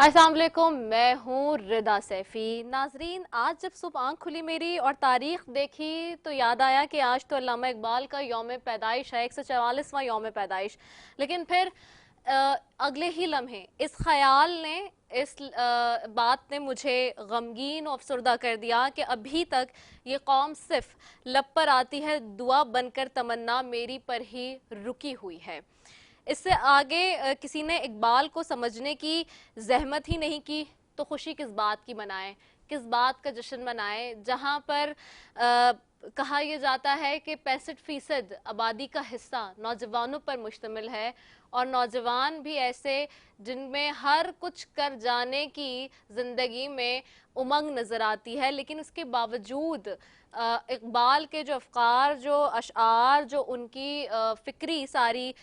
अस्सलाम वालेकुम, मैं हूँ रिदा सैफी। नाजरीन, आज जब सुबह आँख खुली मेरी और तारीख देखी तो याद आया कि आज तो अल्लामा इकबाल का यौम पैदाइश है, 144वां यौम पैदाइश। लेकिन फिर अगले ही लम्हे इस ख्याल ने, इस बात ने मुझे गमगीन और अफसरदा कर दिया कि अभी तक ये कौम सिर्फ लब पर आती है, दुआ बनकर तमन्ना मेरी पर ही रुकी हुई है। इससे आगे किसी ने इकबाल को समझने की जहमत ही नहीं की तो खुशी किस बात की मनाएं, किस बात का जश्न मनाएं, जहां पर कहा यह जाता है कि 65% आबादी का हिस्सा नौजवानों पर मुश्तमिल है और नौजवान भी ऐसे जिनमें हर कुछ कर जाने की ज़िंदगी में उमंग नज़र आती है, लेकिन उसके बावजूद इकबाल के जो अफ़कार, जो अशआर, जो उनकी फ़िक्री सारी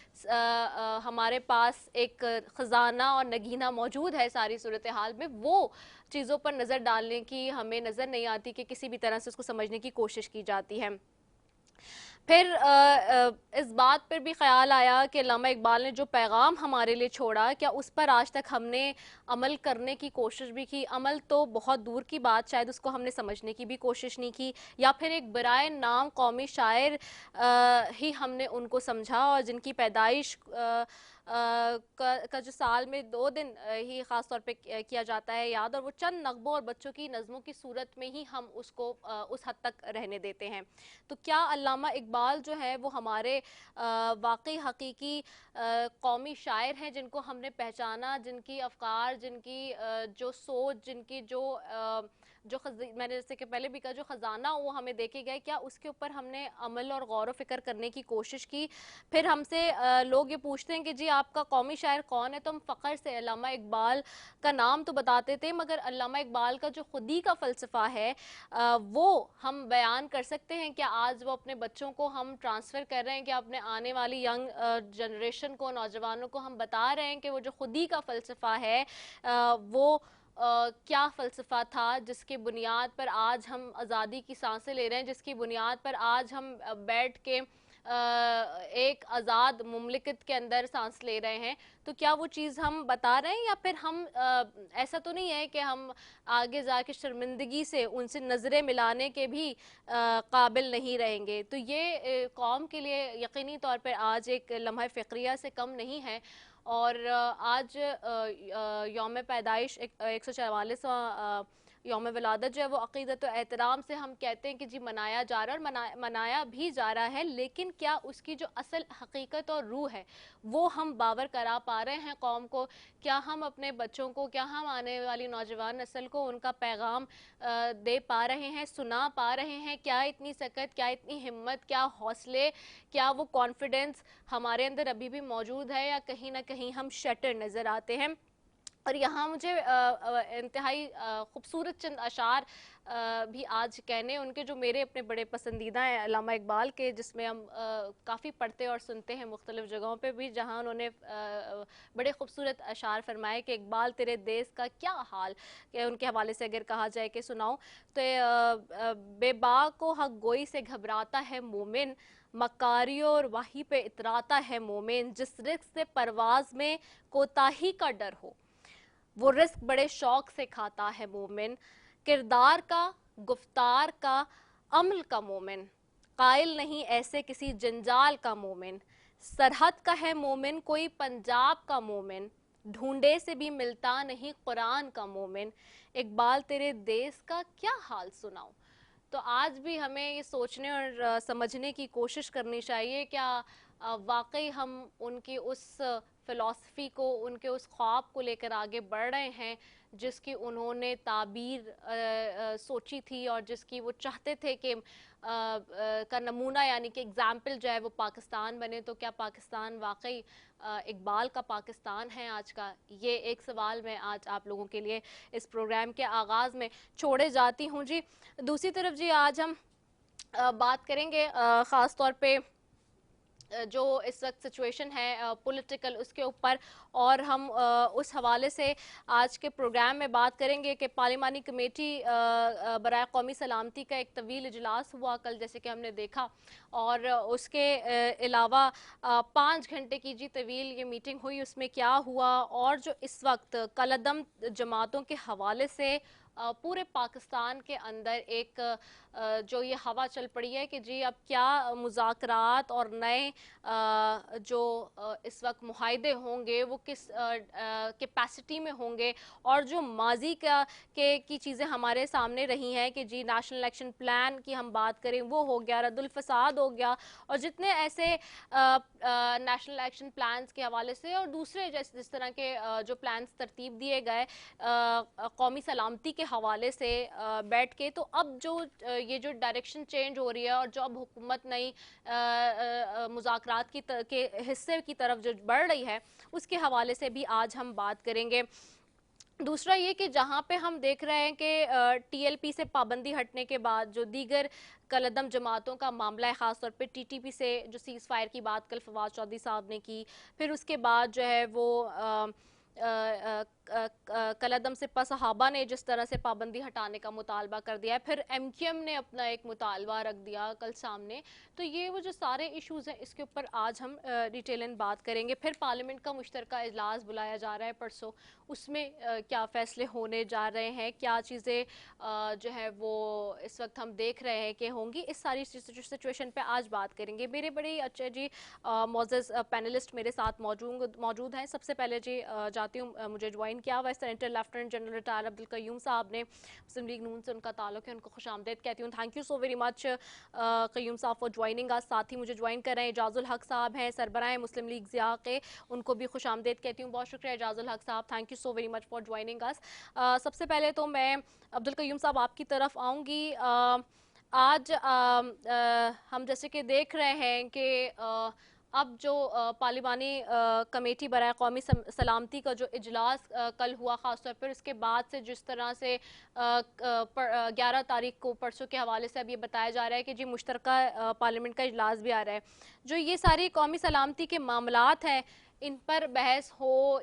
हमारे पास एक ख़जाना और नगीना मौजूद है सारी सूरत हाल में, वो चीज़ों पर नज़र डालने की हमें नज़र नहीं आती कि किसी भी तरह से उसको समझने की कोशिश की जाती है। फिर इस बात पर भी ख्याल आया कि अल्लामा इकबाल ने जो पैगाम हमारे लिए छोड़ा, क्या उस पर आज तक हमने अमल करने की कोशिश भी की? अमल तो बहुत दूर की बात, शायद उसको हमने समझने की भी कोशिश नहीं की, या फिर एक बराए नाम कौमी शायर ही हमने उनको समझा और जिनकी पैदाइश का जो साल में 2 दिन ही ख़ास तौर पे किया जाता है याद, और वो चंद नगमों और बच्चों की नज़मों की सूरत में ही हम उसको उस हद तक रहने देते हैं। तो क्या अल्लामा इकबाल जो है वो हमारे वाकई हकीकी कौमी शायर हैं जिनको हमने पहचाना, जिनकी अफ़कार, जिनकी जो सोच, जिनकी जो मैंने जैसे कि पहले भी कहा, जो ख़जाना वो हमें देखे गए, क्या उसके ऊपर हमने अमल और गौर व फिक्र करने की कोशिश की? फिर हमसे लोग ये पूछते हैं कि जी आपका कौमी शायर कौन है, तो हम फ़ख्र से अल्लामा इकबाल का नाम तो बताते थे, मगर अल्लामा इकबाल का जो खुदी का फ़लसफ़ा है वो हम बयान कर सकते हैं क्या? आज वो अपने बच्चों को हम ट्रांसफ़र कर रहे हैं कि अपने आने वाली यंग जनरेशन को, नौजवानों को हम बता रहे हैं कि वो जो खुदी का फ़लसफ़ा है वो क्या फ़लसफ़ा था जिसकी बुनियाद पर आज हम आज़ादी की सांसें ले रहे हैं, जिसकी बुनियाद पर आज हम बैठ के एक आज़ाद मुमलिकत के अंदर सांस ले रहे हैं। तो क्या वो चीज़ हम बता रहे हैं, या फिर हम ऐसा तो नहीं है कि हम आगे जाके शर्मिंदगी से उनसे नज़रें मिलाने के भी काबिल नहीं रहेंगे? तो ये कौम के लिए यकीनी तौर पर आज एक लम्हा फ़िक्रिया से कम नहीं है। और आज यौम पैदाइश 144वां यौम विलादत जो है वो अक़ीदत व एहतराम से हम कहते हैं कि जी मनाया जा रहा है, और मनाया भी जा रहा है, लेकिन क्या उसकी जो असल हकीकत और रूह है वो हम बावर करा पा रहे हैं कौम को? क्या हम अपने बच्चों को, क्या हम आने वाली नौजवान नस्ल को उनका पैगाम दे पा रहे हैं, सुना पा रहे हैं? क्या इतनी सकत, क्या इतनी हिम्मत, क्या हौसले, क्या वो कॉन्फिडेंस हमारे अंदर अभी भी मौजूद है, या कहीं ना कहीं हम शटर नज़र आते हैं? और यहाँ मुझे इंतहाई खूबसूरत चंद अशार भी आज कहने, उनके जो मेरे अपने बड़े पसंदीदा हैं अल्लामा इकबाल के, जिसमें हम काफ़ी पढ़ते और सुनते हैं मुख्तलिफ़ जगहों पे भी, जहाँ उन्होंने बड़े खूबसूरत अशार फरमाए कि इकबाल तेरे देश का क्या हाल, कि उनके हवाले से अगर कहा जाए कि सुनाऊँ तो बेबाक को हक गोई से घबराता है मोमिन, मकारियों और वाही पे इतराता है मोमिन, जिस रिस्क से परवाज में कोताही का डर हो वो रिस्क बड़े शौक से खाता है मोमिन, किरदार का, गुफ्तार का, अमल का मोमिन, कायल नहीं ऐसे किसी जंजाल का मोमिन, सरहद का है मोमिन कोई पंजाब का मोमिन, ढूंढे से भी मिलता नहीं कुरान का मोमिन, इकबाल तेरे देश का क्या हाल सुनाऊं? तो आज भी हमें ये सोचने और समझने की कोशिश करनी चाहिए, क्या वाकई हम उनकी उस फ़िलॉसफ़ी को, उनके उस ख्वाब को लेकर आगे बढ़ रहे हैं जिसकी उन्होंने ताबीर सोची थी और जिसकी वो चाहते थे कि का नमूना यानी कि एग्ज़ाम्पल जो है वो पाकिस्तान बने? तो क्या पाकिस्तान वाकई इकबाल का पाकिस्तान है आज का? ये एक सवाल मैं आज आप लोगों के लिए इस प्रोग्राम के आगाज़ में छोड़े जाती हूँ जी। दूसरी तरफ जी आज हम बात करेंगे ख़ास तौर पे जो इस वक्त सिचुएशन है पॉलिटिकल उसके ऊपर, और हम उस हवाले से आज के प्रोग्राम में बात करेंगे कि पार्लिमानी कमेटी बराए कौमी सलामती का एक तवील इजलास हुआ कल, जैसे कि हमने देखा, और उसके अलावा 5 घंटे की जी तवील ये मीटिंग हुई, उसमें क्या हुआ, और जो इस वक्त कलअदम जमातों के हवाले से पूरे पाकिस्तान के अंदर एक जो ये हवा चल पड़ी है कि जी अब क्या मुज़ाकरात और नए जो इस वक्त मुआहदे होंगे वो किस कैपेसिटी में होंगे, और जो माजी की चीज़ें हमारे सामने रही हैं कि जी नेशनल इलेक्शन प्लान की हम बात करें वो हो गया, रद्दुल फसाद हो गया, और जितने ऐसे नेशनल इलेक्शन प्लान्स के हवाले से और दूसरे जिस तरह के जो प्लान्स तरतीब दिए गए कौमी सलामती के हवाले से बैठ के, तो अब जो ये जो डायरेक्शन चेंज हो रही है और जो अब हुकूमत नई मुज़ाकरात के हिस्से की तरफ जो बढ़ रही है उसके हवाले से भी आज हम बात करेंगे। दूसरा ये कि जहाँ पे हम देख रहे हैं कि टीएलपी से पाबंदी हटने के बाद जो दीगर कलअदम जमातों का मामला है, ख़ासतौर पे टीटीपी से जो सीज़ फायर की बात कल फवाद चौधरी साहब ने की, फिर उसके बाद जो है वो कलअदम से सहाबा ने जिस तरह से पाबंदी हटाने का मुतालबा कर दिया है, फिर एमक्यूएम ने अपना एक मुतालबा रख दिया कल सामने, तो ये वो जो सारे इश्यूज़ हैं इसके ऊपर आज हम डिटेलन बात करेंगे। फिर पार्लियामेंट का मुश्तरका इजलास बुलाया जा रहा है परसों, उसमें क्या फ़ैसले होने जा रहे हैं, क्या चीज़ें जो है वो इस वक्त हम देख रहे हैं कि होंगी, इस सारी सिचुएशन पे आज बात करेंगे। मेरे बड़े अच्छे जी मोज़ेज़ पैनलिस्ट मेरे साथ मौजूद हैं। सबसे पहले जी जाती हूँ, मुझे ज्वाइन किया हुआ senator lieutenant general retired Abdul Qayyum साहब ने, मुस्लिम लीग नून से उनका ताल्लुक है, उनको खुशामदीद कहती हूँ। Thank you so very much Qayyum साहब फॉर ज्वाइनिंग अस। साथ ही मुझे ज्वाइन कर रहे हैं एजाजुल हक साहब हैं, सरबराह मुस्लिम लीग ज़िया के, उनको भी खुशामदीद कहती हूँ। बहुत शुक्रिया एजाजुल हक साहब, thank you so very much for joining us. सबसे पहले तो मैं अब्दुल कयूम साहब आपकी तरफ आऊँगी। आज हम जैसे कि देख रहे हैं कि अब जो पार्लिमानी कमेटी बराए कौमी सलामती का जो इजलास कल हुआ, ख़ासतौर पर उसके बाद से जिस तरह से 11 तारीख को परसों के हवाले से अब ये बताया जा रहा है कि जी मुश्तरका पार्लियामेंट का इजलास भी आ रहा है, जो ये सारी कौमी सलामती के मामलात हैं इन पर बहस हो,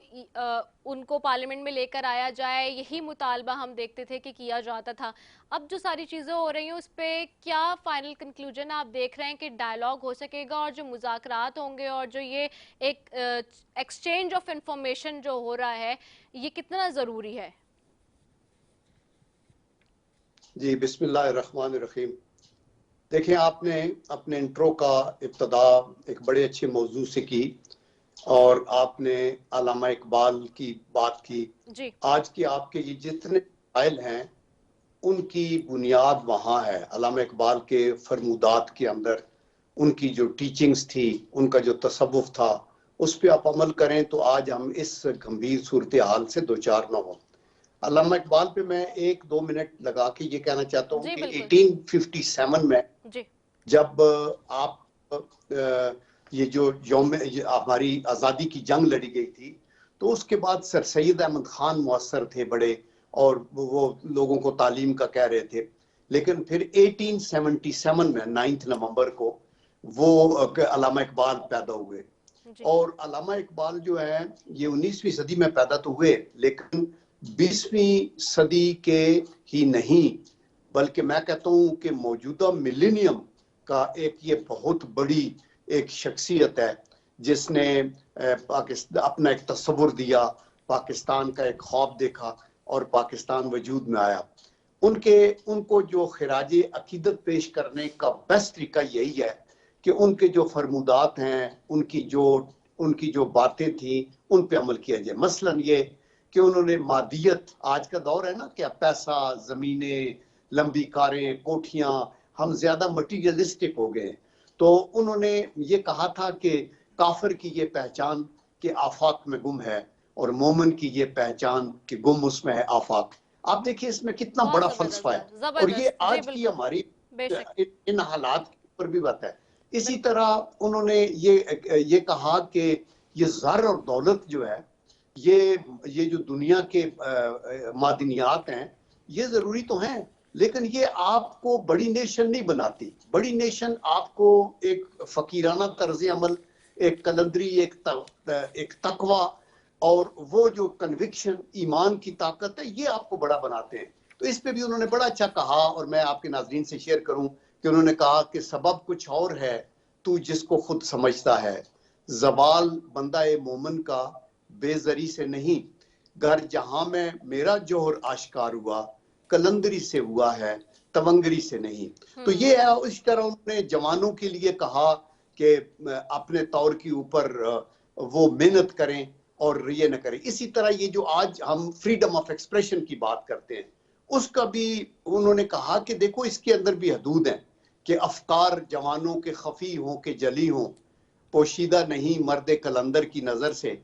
उनको पार्लियामेंट में लेकर आया जाए, यही मुतालबा हम देखते थे कि किया जाता था। अब जो सारी चीज़ें हो रही हैं उस पर क्या फाइनल कंक्लूजन आप देख रहे हैं कि डायलॉग हो सकेगा, और जो मुज़ाकरात होंगे और जो ये एक एक्सचेंज ऑफ इंफॉर्मेशन जो हो रहा है ये कितना ज़रूरी है? जी बिस्मिल्लाहिर्रहमानिर्रहीम। देखिए, आपने अपने इंट्रो का इब्तदा एक बड़े अच्छे मौजू से की और आपने अल्लामा इकबाल की बात की जी। आज की आपके ये जितने फाइल हैं उनकी बुनियाद वहाँ है, अल्लामा इकबाल के फरमुदात के अंदर उनकी जो टीचिंग्स थी, उनका जो तसव्वुफ था, उस पर आप अमल करें तो आज हम इस गंभीर सूरत हाल से दो चार न हो। अल्लामा इकबाल पे मैं 1-2 मिनट लगा के ये कहना चाहता हूँ कि 1857 में जी। जब आप ये जो हमारी आज़ादी की जंग लड़ी गई थी, तो उसके बाद सर सैयद अहमद खान मुअस्सर थे बड़े, और वो लोगों को तालीम का कह रहे थे। लेकिन फिर 1877 में 9 नवंबर को वो अल्लामा इकबाल पैदा हुए, और अल्लामा इकबाल जो है ये 19वीं सदी में पैदा तो हुए, लेकिन 20वीं सदी के ही नहीं बल्कि मैं कहता हूँ कि मौजूदा मिलेनियम का एक ये बहुत बड़ी एक शख्सियत है जिसने पाकिस्तान अपना एक तस्वुर दिया, पाकिस्तान का एक ख्वाब देखा और पाकिस्तान वजूद में आया। उनको जो खिराजे अकीदत पेश करने का बेस्ट तरीका यही है कि उनके जो फरमुदात हैं, उनकी जो बातें थी उन पे अमल किया जाए। मसलन ये कि उन्होंने मादियत, आज का दौर है ना, क्या पैसा, जमीनें, लंबी कारें, कोठियां, हम ज्यादा मटीरियलिस्टिक हो गए, तो उन्होंने ये कहा था कि काफिर की ये पहचान कि आफाक में गुम है और मोमिन की ये पहचान कि गुम उसमें है आफाक। आप देखिए इसमें कितना बड़ा फलसफा है, और ये आज की हमारी इन हालात पर भी बात है। इसी तरह उन्होंने ये कहा कि ये ज़र और दौलत जो है, ये जो दुनिया के मादनियात हैं ये जरूरी तो हैं, लेकिन ये आपको बड़ी नेशन नहीं बनाती। बड़ी नेशन आपको एक फकीराना तर्ज अमल, एक कलंदरी, एक तकवा और वो जो कन्विक्शन, ईमान की ताकत है, ये आपको बड़ा बनाते हैं। तो इस पे भी उन्होंने बड़ा अच्छा कहा, और मैं आपके नाज़रीन से शेयर करूं कि उन्होंने कहा कि सबब कुछ और है, तू जिसको खुद समझता है। जवाल बंदा ए मोमन का बेजरी से नहीं, घर जहां में मेरा जोहर आश्कार हुआ, कलंदरी से हुआ है, तवंगरी से नहीं। तो ये है, इस तरह उन्होंने जवानों के लिए कहा कि अपने तौर के ऊपर वो मेहनत करें और ये न करें। इसी तरह ये जो आज हम फ्रीडम ऑफ एक्सप्रेशन की बात करते हैं, उसका भी उन्होंने कहा कि देखो इसके अंदर भी हदूद हैं कि अफकार जवानों के खफी हों के जली हों, पोशीदा नहीं मर्द कलंदर की नजर से,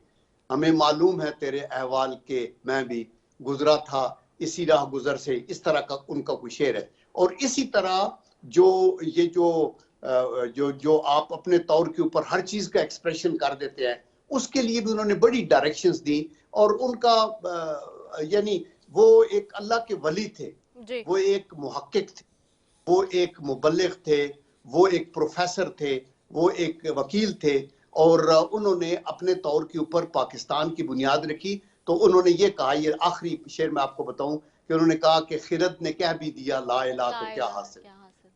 हमें मालूम है तेरे अहवाल के मैं भी गुजरा था इसी राह गुजर से। इस तरह का उनका कोई शेर है। और इसी तरह जो ये जो आप अपने तौर के ऊपर हर चीज का एक्सप्रेशन कर देते हैं, उसके लिए भी उन्होंने बड़ी डायरेक्शंस दी। और उनका यानी वो एक अल्लाह के वली थे, वो एक मुहक्किक थे, वो एक मुबल्लिग थे, वो एक प्रोफेसर थे, वो एक वकील थे, और उन्होंने अपने तौर के ऊपर पाकिस्तान की बुनियाद रखी। तो उन्होंने ये कहा, ये आखिरी शेर मैं आपको बताऊं, कि उन्होंने कहा कि खिरत ने कह भी दिया ला इलाहा तो क्या हासिल,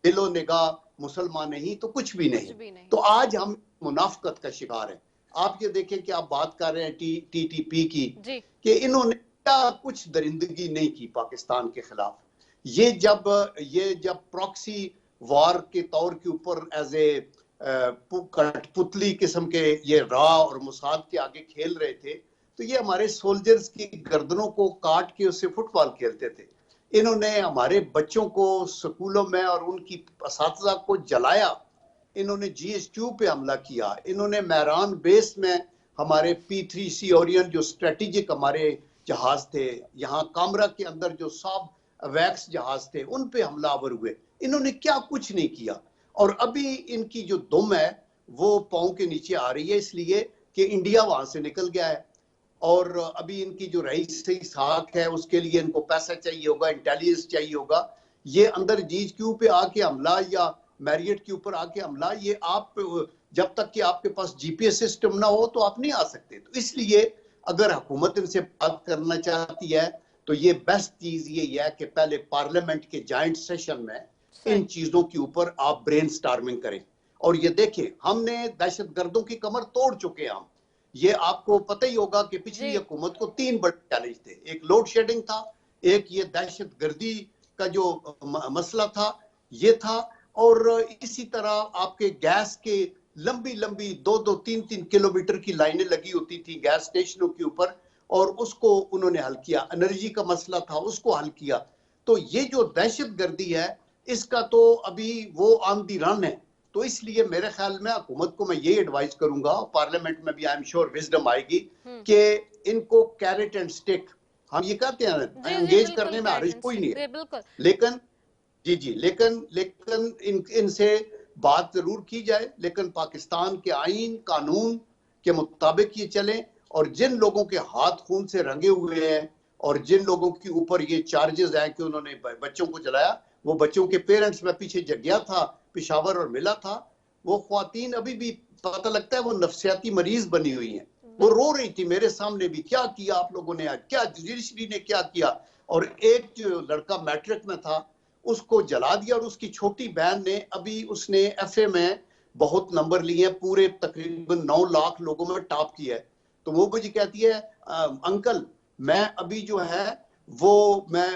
दिलो निगाह मुसलमान नहीं तो कुछ भी नहीं। तो आज हम मुनाफकत का शिकार हैं। आप ये देखें कि आप बात कर रहे हैं TTP की, कि इन्होंने क्या कुछ दरिंदगी नहीं की पाकिस्तान के खिलाफ। ये जब प्रॉक्सी वार के तौर के ऊपर एज ए कठपुतली किस्म के ये रा और मुसाद के आगे खेल रहे थे, तो ये हमारे सोल्जर्स की गर्दनों को काट के उससे फुटबॉल खेलते थे। इन्होंने हमारे बच्चों को स्कूलों में और उनकी असातिज़ा को जलाया। इन्होंने GSQ पे हमला किया। इन्होंने मैरान बेस में हमारे P3C ओरियन जो स्ट्रेटेजिक हमारे जहाज थे, यहाँ कामरा के अंदर जो सब वैक्स जहाज थे, उन पे हमलावर हुए। इन्होंने क्या कुछ नहीं किया। और अभी इनकी जो दुम है वो पांव के नीचे आ रही है, इसलिए कि इंडिया वहां से निकल गया है। और अभी इनकी जो रईस साख है, उसके लिए इनको पैसा चाहिए होगा, इंटेलिजेंस चाहिए होगा। ये अंदर GSQ पे आके हमला या मैरियट के ऊपर आके हमला, ये आप जब तक कि आपके पास GPS सिस्टम ना हो तो आप नहीं आ सकते। तो इसलिए अगर हुकूमत इनसे बात करना चाहती है तो ये बेस्ट चीज ये है कि पहले पार्लियामेंट के जॉइंट सेशन में इन चीजों के ऊपर आप ब्रेन स्टार्मिंग करें। और ये देखें, हमने दहशतगर्दों की कमर तोड़ चुके हैं हम। ये आपको पता ही होगा कि पिछली हुकूमत को 3 बड़े चैलेंज थे। एक लोड शेडिंग था, एक ये दहशतगर्दी का जो मसला था ये था, और इसी तरह आपके गैस के लंबी लंबी 2-2, 3-3 किलोमीटर की लाइनें लगी होती थी गैस स्टेशनों के ऊपर, और उसको उन्होंने हल किया। एनर्जी का मसला था, उसको हल किया। तो ये जो दहशतगर्दी है, इसका तो अभी वो ऑन दी रन है। तो इसलिए मेरे ख्याल में हुकूमत को मैं ये एडवाइस करूंगा, पार्लियामेंट में भी आई एम श्योर विजडम आएगी, कि इनको कैरेट एंड स्टिक, हम ये कहते हैं एंगेज करने में हर्ज कोई नहीं है, लेकिन लेकिन इनसे बात जरूर की जाए, लेकिन पाकिस्तान के आईन कानून के मुताबिक ये चले। और जिन लोगों के हाथ खून से रंगे हुए हैं और जिन लोगों के ऊपर ये चार्जेस हैं कि उन्होंने बच्चों को जलाया, वो बच्चों के पेरेंट्स, में पीछे गया था पिशावर और मिला था, वो ख्वातीन अभी भी पता लगता है वो नफ्सियाती मरीज बनी हुई हैं। वो रो रही थी मेरे सामने भी, क्या किया आप लोगों ने आज, क्या जुडिशरी ने क्या किया। और एक जो लड़का मैट्रिक में था उसको जला दिया, और उसकी छोटी बहन ने अभी उसने FA में बहुत नंबर लिए हैं, पूरे तकरीबन 9 लाख लोगों में टॉप किया है। तो वो मुझे कहती है अंकल मैं अभी जो है वो मैं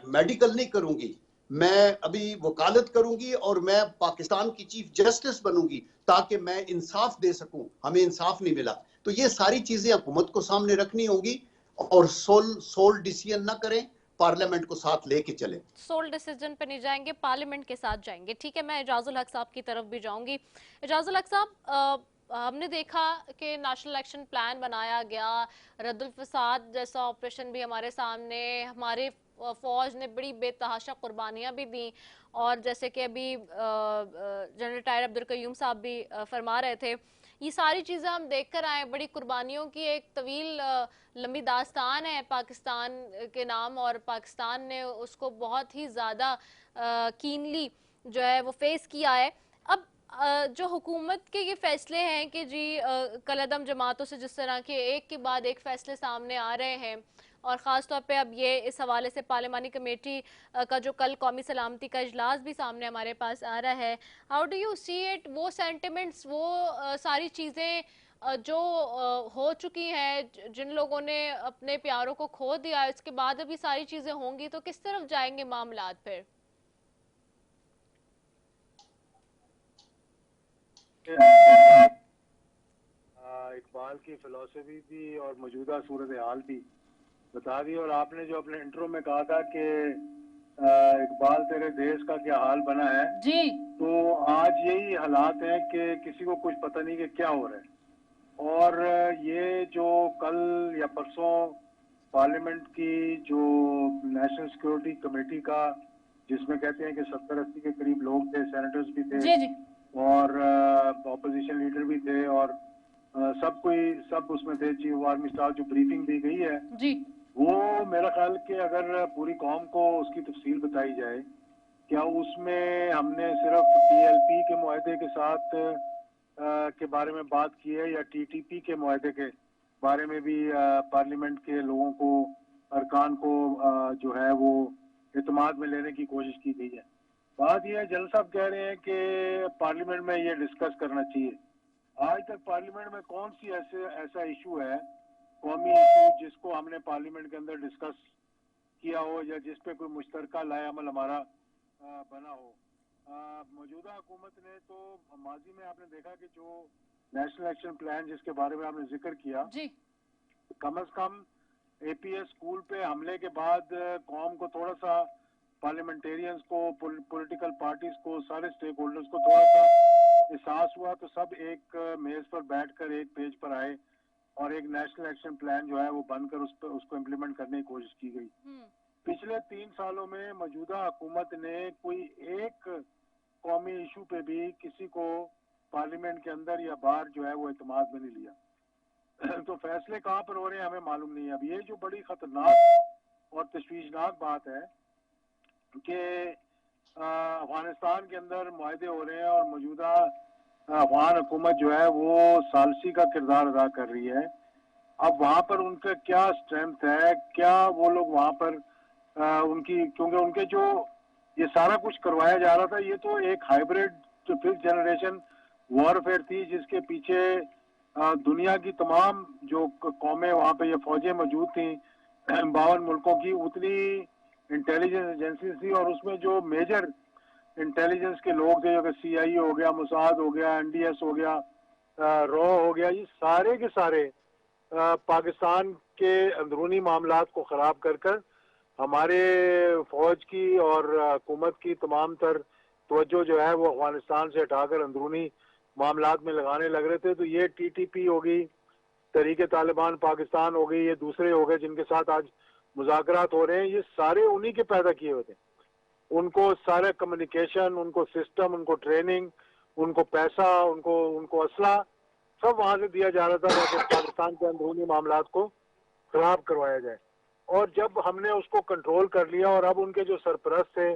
मेडिकल नहीं करूंगी, मैं अभी वकालत करूंगी और मैं पाकिस्तान की चीफ जस्टिस बनूंगी ताकि मैं इंसाफ दे सकूं, हमें इंसाफ नहीं मिला। तो ये सारी चीजें हुकूमत को सामने रखनी होंगी, और सोल डिसीजन ना करें, पार्लियामेंट को साथ लेके चले। सोल डिसीजन पे नहीं जाएंगे, पार्लियामेंट के साथ जाएंगे। ठीक है, मैं एजाजुल हक साहब की तरफ भी जाऊंगी। एजाजुल हक साहब, हमने देखा कि नेशनल एक्शन प्लान बनाया गया, रद्दुल फसाद जैसा ऑपरेशन भी हमारे सामने, हमारे फौज ने बड़ी बेतहाशा कुर्बानियां भी दी। और जैसे कि अभी जनरल रिटायर अब्दुल कयूम साहब भी फरमा रहे थे ये सारी चीज़ें हम देख कर आए, बड़ी कुर्बानियों की एक तवील लंबी दास्तान है पाकिस्तान के नाम, और पाकिस्तान ने उसको बहुत ही ज़्यादा कीनली जो है वो फेस किया है। अब जो हुकूमत के ये फैसले हैं कि जी कलअदम जमातों से जिस तरह के एक के बाद एक फैसले सामने आ रहे हैं, और ख़ास तौर पे अब ये इस हवाले से पार्लिमानी कमेटी का जो कल कौमी सलामती का इजलास भी सामने हमारे पास आ रहा है, how do you see it, वो सेंटिमेंट्स, वो सारी चीज़ें जो हो चुकी हैं, जिन लोगों ने अपने प्यारों को खो दिया, इसके बाद अभी सारी चीज़ें होंगी तो किस तरफ जाएंगे मामलात फिर? इकबाल की फिलॉसफी भी और मौजूदा सूरत हाल भी बता दी। और आपने जो अपने इंट्रो में कहा था कि इकबाल तेरे देश का क्या हाल बना है जी, तो आज यही हालात हैं कि किसी को कुछ पता नहीं कि क्या हो रहा है। और ये जो कल या परसों पार्लियामेंट की जो नेशनल सिक्योरिटी कमेटी का, जिसमें कहते हैं कि 70-80 के करीब लोग थे, सेनेटर्स भी थे जी जी, और ऑपोजिशन लीडर भी थे, और सब उसमें थे, चीफ आर्मी स्टाफ, जो ब्रीफिंग दी गई है जी, वो मेरा ख्याल कि अगर पूरी कौम को उसकी तफसील बताई जाए, क्या उसमें हमने सिर्फ टीएलपी के मुआहदे के साथ के बारे में बात की है, या टीटीपी के मुआहदे के बारे में भी पार्लियामेंट के लोगों को, अरकान को जो है वो इत्मीनान में लेने की कोशिश की गई है। बात यह है, जल साहब कह रहे हैं कि पार्लियामेंट में ये डिस्कस करना चाहिए। आज तक पार्लियामेंट में कौन सी ऐसा इशू है, कौमी इशू, जिसको हमने पार्लियामेंट के अंदर डिस्कस किया हो, या जिस पे कोई मुश्तरका लाए अमल हमारा बना हो। मौजूदा हुकूमत ने तो माजी में आपने देखा कि जो नेशनल एक्शन प्लान जिसके बारे में आपने जिक्र किया जी, कम से कम एपीएस स्कूल पे हमले के बाद कौम को थोड़ा सा, पार्लियामेंटेरियंस को, पॉलिटिकल पार्टीज को, सारे स्टेक होल्डर्स को थोड़ा सा एहसास हुआ, तो सब एक मेज पर बैठकर एक पेज पर आए और एक नेशनल एक्शन प्लान जो है वो बनकर उसको इम्प्लीमेंट करने की कोशिश की गई। पिछले 3 सालों में मौजूदा हुकूमत ने कोई एक कौमी इशू पे भी किसी को पार्लियामेंट के अंदर या बाहर जो है वो इत्मीनान में नहीं लिया। तो फैसले कहाँ पर हो रहे हैं हमें मालूम नहीं है। अब ये जो बड़ी खतरनाक और तशवीशनाक बात है कि अफगानिस्तान के अंदर मुआहदे हो रहे हैं और मौजूदा अफगान हुकूमत जो है वो सालसी का किरदार अदा कर रही है। अब वहाँ पर उनका क्या स्ट्रेंथ है, क्या वो लोग वहाँ पर उनकी, क्योंकि उनके जो ये सारा कुछ करवाया जा रहा था, ये तो एक हाइब्रिड फिफ्थ जनरेशन वॉरफेयर थी, जिसके पीछे दुनिया की तमाम जो कौमें वहाँ पे ये फौजें मौजूद थी 52 मुल्कों की, उतनी इंटेलिजेंस एजेंसी थी, और उसमें जो मेजर इंटेलिजेंस के लोग थे, जैसे सीआईए हो गया, मुसाद हो गया, एनडीएस हो गया, रॉ हो गया, ये सारे के सारे पाकिस्तान के अंदरूनी मामलात को ख़राब कर हमारे फौज की और हुकूमत की तमाम तर तवज्जो जो है वो अफगानिस्तान से हटाकर अंदरूनी मामलात में लगाने लग रहे थे। तो ये टीटीपी होगी, तहरीक तालिबान पाकिस्तान हो गई, ये दूसरे हो गए जिनके साथ आज मुज़ाकरात हो रहे हैं, ये सारे उन्हीं के पैदा किए हुए थे। उनको सारे कम्युनिकेशन, उनको सिस्टम, उनको ट्रेनिंग, उनको पैसा, उनको असला सब वहां से दिया जा रहा था ताकि पाकिस्तान के अंदरूनी मामलात को खराब करवाया जाए। और जब हमने उसको कंट्रोल कर लिया और अब उनके जो सरपरस्त थे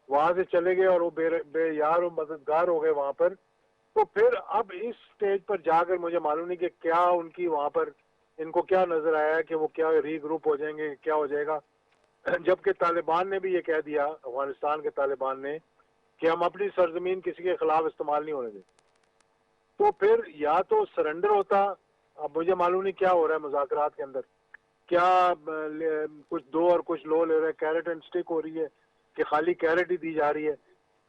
वहां से चले गए और वो बेयार और मददगार हो गए वहां पर, तो फिर अब इस स्टेज पर जाकर मुझे मालूम नहीं कि क्या उनकी वहां पर इनको क्या नजर आया है कि वो क्या रीग्रुप हो जाएंगे, क्या हो जाएगा। जबकि तालिबान ने भी ये कह दिया, अफगानिस्तान के तालिबान ने, कि हम अपनी सरजमीन किसी के खिलाफ इस्तेमाल नहीं होने दें। तो फिर या तो सरेंडर होता, अब मुझे मालूम नहीं क्या हो रहा है मुज़ाकरात के अंदर, क्या कुछ दो और कुछ लो ले रहे हैं, कैरेट एंड स्टिक हो रही है कि खाली कैरेट ही दी जा रही है।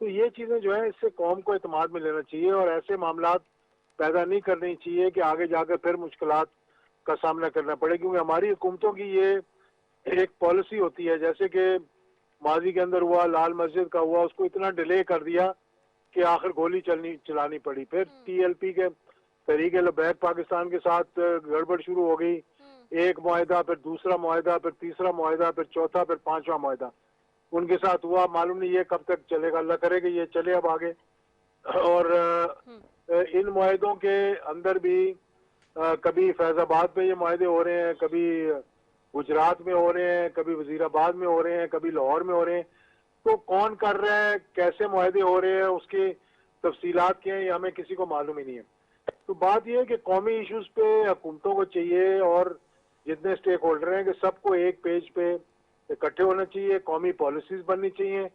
तो ये चीजें जो है इससे कौम को इत्मीनान में लेना चाहिए और ऐसे मामलात पैदा नहीं करनी चाहिए कि आगे जाकर फिर मुश्किलात का सामना करना पड़े। क्योंकि हमारी हुकूमतों की ये एक पॉलिसी होती है, जैसे कि माजी के अंदर हुआ, लाल मस्जिद का हुआ, उसको इतना डिले कर दिया कि आखिर गोली चलानी पड़ी। फिर टीएलपी के तहरीक लबैक पाकिस्तान के साथ गड़बड़ शुरू हो गई, एक मुआहदा, फिर दूसरा मुआहदा, फिर तीसरा मुआहदा, फिर चौथा, फिर पांचवा मुआहदा उनके साथ हुआ। मालूम नहीं ये कब तक चलेगा, अल्लाह करे कि ये चले अब आगे। और इन मुआहदों के अंदर भी कभी फैजाबाद पे ये मुआहदे हो रहे हैं, कभी गुजरात में हो रहे हैं, कभी वजीराबाद में हो रहे हैं, कभी लाहौर में हो रहे हैं। तो कौन कर रहा है, कैसे मुआहदे हो रहे हैं, उसकी तफसीलात क्या है, ये हमें किसी को मालूम ही नहीं है। तो बात यह है कि कौमी इश्यूज पे हुकूमतों को चाहिए और जितने स्टेक होल्डर हैं कि सबको एक पेज पे इकट्ठे होना चाहिए, कौमी पॉलिसीज बननी चाहिए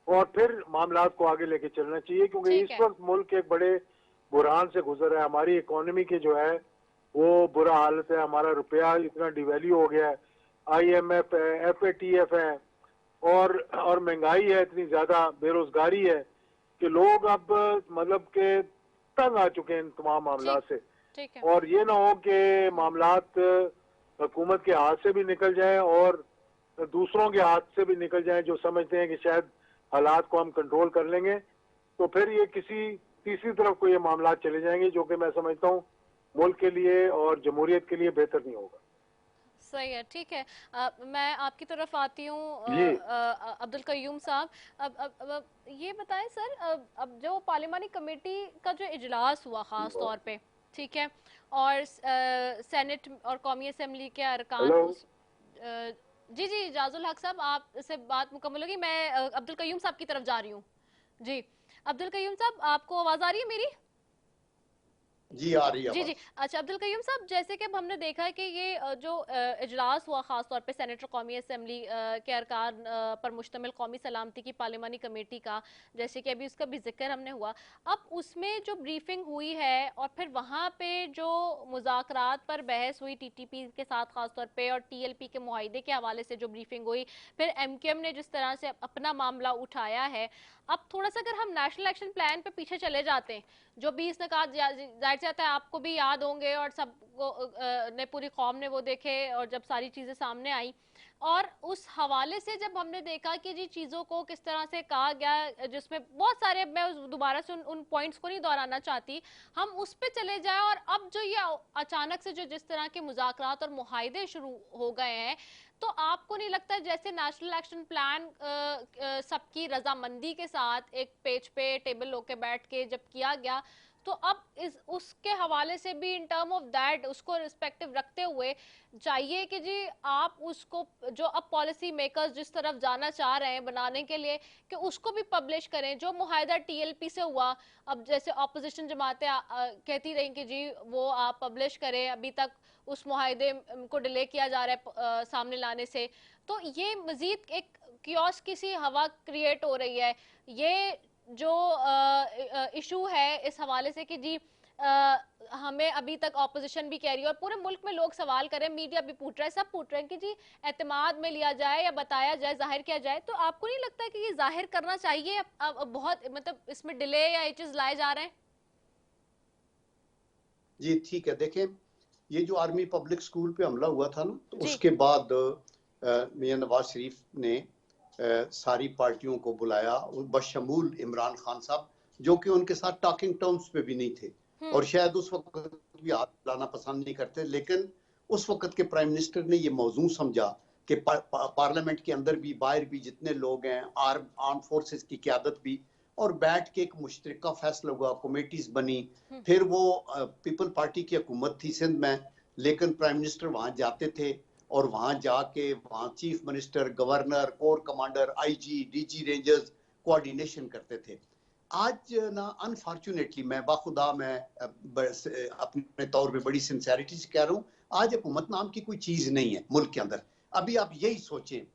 और फिर मामलात को आगे लेके चलना चाहिए, क्योंकि ठीक इस है। वक्त मुल्क एक बड़े बुरहान से गुजर रहा है। हमारी इकोनॉमी की जो है वो बुरा हालत है, हमारा रुपया इतना डिवैल्यू हो गया है, IMF है, FATF है और महंगाई है इतनी ज्यादा, बेरोजगारी है कि लोग अब मतलब के तंग आ चुके हैं इन तमाम ठीक मामलात से। ठीक है। और ये ना हो कि मामलात हुकूमत के हाथ से भी निकल जाएं और दूसरों के हाथ से भी निकल जाएं जो समझते हैं कि शायद हालात को हम कंट्रोल कर लेंगे, तो फिर ये किसी तीसरी तरफ को ये मामलात चले जाएंगे जो कि मैं समझता हूँ मुल्क के लिए और जमहूरियत के लिए बेहतर नहीं होगा। सही है, ठीक है। मैं आपकी तरफ आती हूँ जी अब्दुल कयूम साहब। अब ये बताएं सर, अब जो पार्लिमानी कमेटी का जो इजलास हुआ ख़ास तौर पे, ठीक है, और सेनेट और कौमी असम्बली के अरकान हेलो उस जी जी जाजुल हक साहब, आपसे बात मुकम्मल होगी। मैं अब्दुल कयूम साहब की तरफ जा रही हूँ। जी अब्दुल कयूम साहब, आपको आवाज़ आ रही है मेरी? जी आ रही जी जी। आवाज। अच्छा अब्दुल कयूम साहब, जैसे कि अब हमने देखा है कि ये जो इजलास हुआ ख़ास तौर पे सेनेट और कौमी असम्बली के अरकान पर मुश्तमिल कौमी सलामती की पार्लिमानी कमेटी का, जैसे कि अभी उसका भी जिक्र हमने हुआ, अब उसमें जो ब्रीफिंग हुई है और फिर वहाँ पे जो मुज़ाकरात पर बहस हुई TTP के साथ ख़ास तौर पे और TLP के मुआहिदे के हवाले से जो ब्रीफिंग हुई, फिर MQM ने जिस तरह से अपना मामला उठाया है, अब थोड़ा सा अगर हम नेशनल एक्शन प्लान पे पीछे चले जाते हैं, जो 20 निकात जाहिर जाता है आपको भी याद होंगे और सबको ने पूरी कौम ने वो देखे, और जब सारी चीज़ें सामने आई और उस हवाले से जब हमने देखा कि जी चीज़ों को किस तरह से कहा गया, जिसमें बहुत सारे, मैं दोबारा से उन पॉइंट्स को नहीं दोहराना चाहती, हम उस पे चले जाएं। और अब जो ये अचानक से जो जिस तरह के मुज़ाकरात और मुआहिदे शुरू हो गए हैं, तो आपको नहीं लगता जैसे नेशनल एक्शन प्लान सबकी रजामंदी के साथ एक पेज पे टेबल होके बैठ के जब किया गया, तो अब इस उसके हवाले से भी इन टर्म ऑफ दैट उसको रिस्पेक्टिव रखते हुए चाहिए कि जी आप उसको, जो अब पॉलिसी मेकर्स जिस तरफ जाना चाह रहे हैं बनाने के लिए, कि उसको भी पब्लिश करें जो मुआहिदा TLP से हुआ। अब जैसे ऑपोजिशन जमातें कहती रही कि जी वो आप पब्लिश करें, अभी तक उस मुआहिदे को डिले किया जा रहा है सामने लाने से, तो ये मजीद एक कियोस की सी हवा क्रिएट हो रही है। ये जो इशू है इस हवाले से कि जी हमें अभी तक ऑपोजिशन भी कह रही है और पूरे मुल्क में लोग सवाल करें, मीडिया भी पूछ रहा है, सब पूछ रहे हैं कि जी एतमाद में लिया जाए या बताया जाए, जाहिर किया जाए, तो आपको नहीं लगता कि ये जाहिर करना चाहिए? अब बहुत मतलब इसमें डिले या ये चीज लाए जा रहे हैं? जी ठीक है, देखें, ये जो आर्मी पब्लिक स्कूल पे हमला हुआ था ना, तो जी उसके बाद मियां नवाज शरीफ ने सारी पार्टियों को बुलाया, बशमूल इमरान खान साहब, जो कि उनके साथ टॉकिंग टर्म्स पे भी नहीं थे और शायद उस वक्त भी हाथ लाना पसंद नहीं करते। लेकिन उस वक्त के प्राइम मिनिस्टर ने ये मौजू समझा कि पार्लियामेंट के अंदर भी बाहर भी जितने लोग हैं, आर्म फोर्सेस की क्यादत भी, और बैठ के एक मुश्तरका फैसला हुआ, कमेटीज बनी। फिर वो पीपल पार्टी की हुकूमत थी सिंध में, लेकिन प्राइम मिनिस्टर वहां जाते थे और वहां जाके वहां chief minister, governor, core commander, IG, DG rangers coordination करते थे। आज ना अनफॉर्चुनेटली, मैं बाखुदा मैं अपने तौर पे बड़ी सिंसेरिटी से कह रहा हूँ, आज हुकूमत नाम की कोई चीज नहीं है मुल्क के अंदर। अभी आप यही सोचें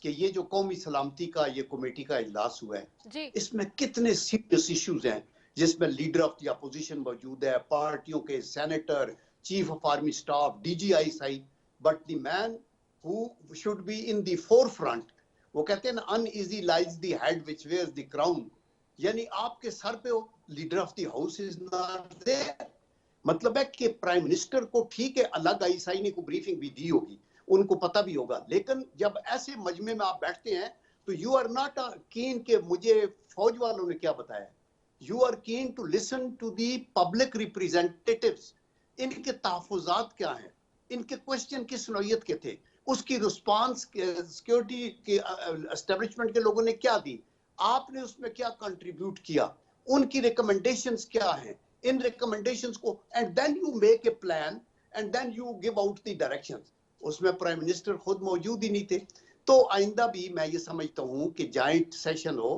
कि ये जो कौमी सलामती का ये कमेटी का इजलास हुआ है, जी इसमें कितने सीरियस इश्यूज हैं, जिसमें लीडर ऑफ द अपोजिशन मौजूद है, पार्टियों के senator, chief of army staff, DG/ISI, but the man who should be in the forefront, वो कहते हैं ना, uneasy lies the head which wears the crown, यानी आपके सर पे leader of the house is not there. मतलब है कि प्राइम मिनिस्टर को ठीक है अलग ISI ने को ब्रीफिंग भी दी होगी, उनको पता भी होगा, लेकिन जब ऐसे मजमे में आप बैठते हैं तो यू आर नॉट कीन के मुझे फौज वालों ने क्या बताया, you are keen to listen to the public representatives, इनके तहफुजात क्या हैं, इनके क्वेश्चन किस नौयत के थे, उसकी रिस्पांस सिक्योरिटी के एस्टेब्लिशमेंट के लोगों ने क्या दी, आपने उसमें क्या कंट्रीब्यूट किया, उनकी रिकमेंडेशंस क्या हैं, इन रिकमेंडेशंस को, and then you make a plan and then you give out the directions. उसमें प्राइम मिनिस्टर खुद मौजूद ही नहीं थे। तो आइंदा भी मैं ये समझता हूँ कि जॉइंट सेशन हो,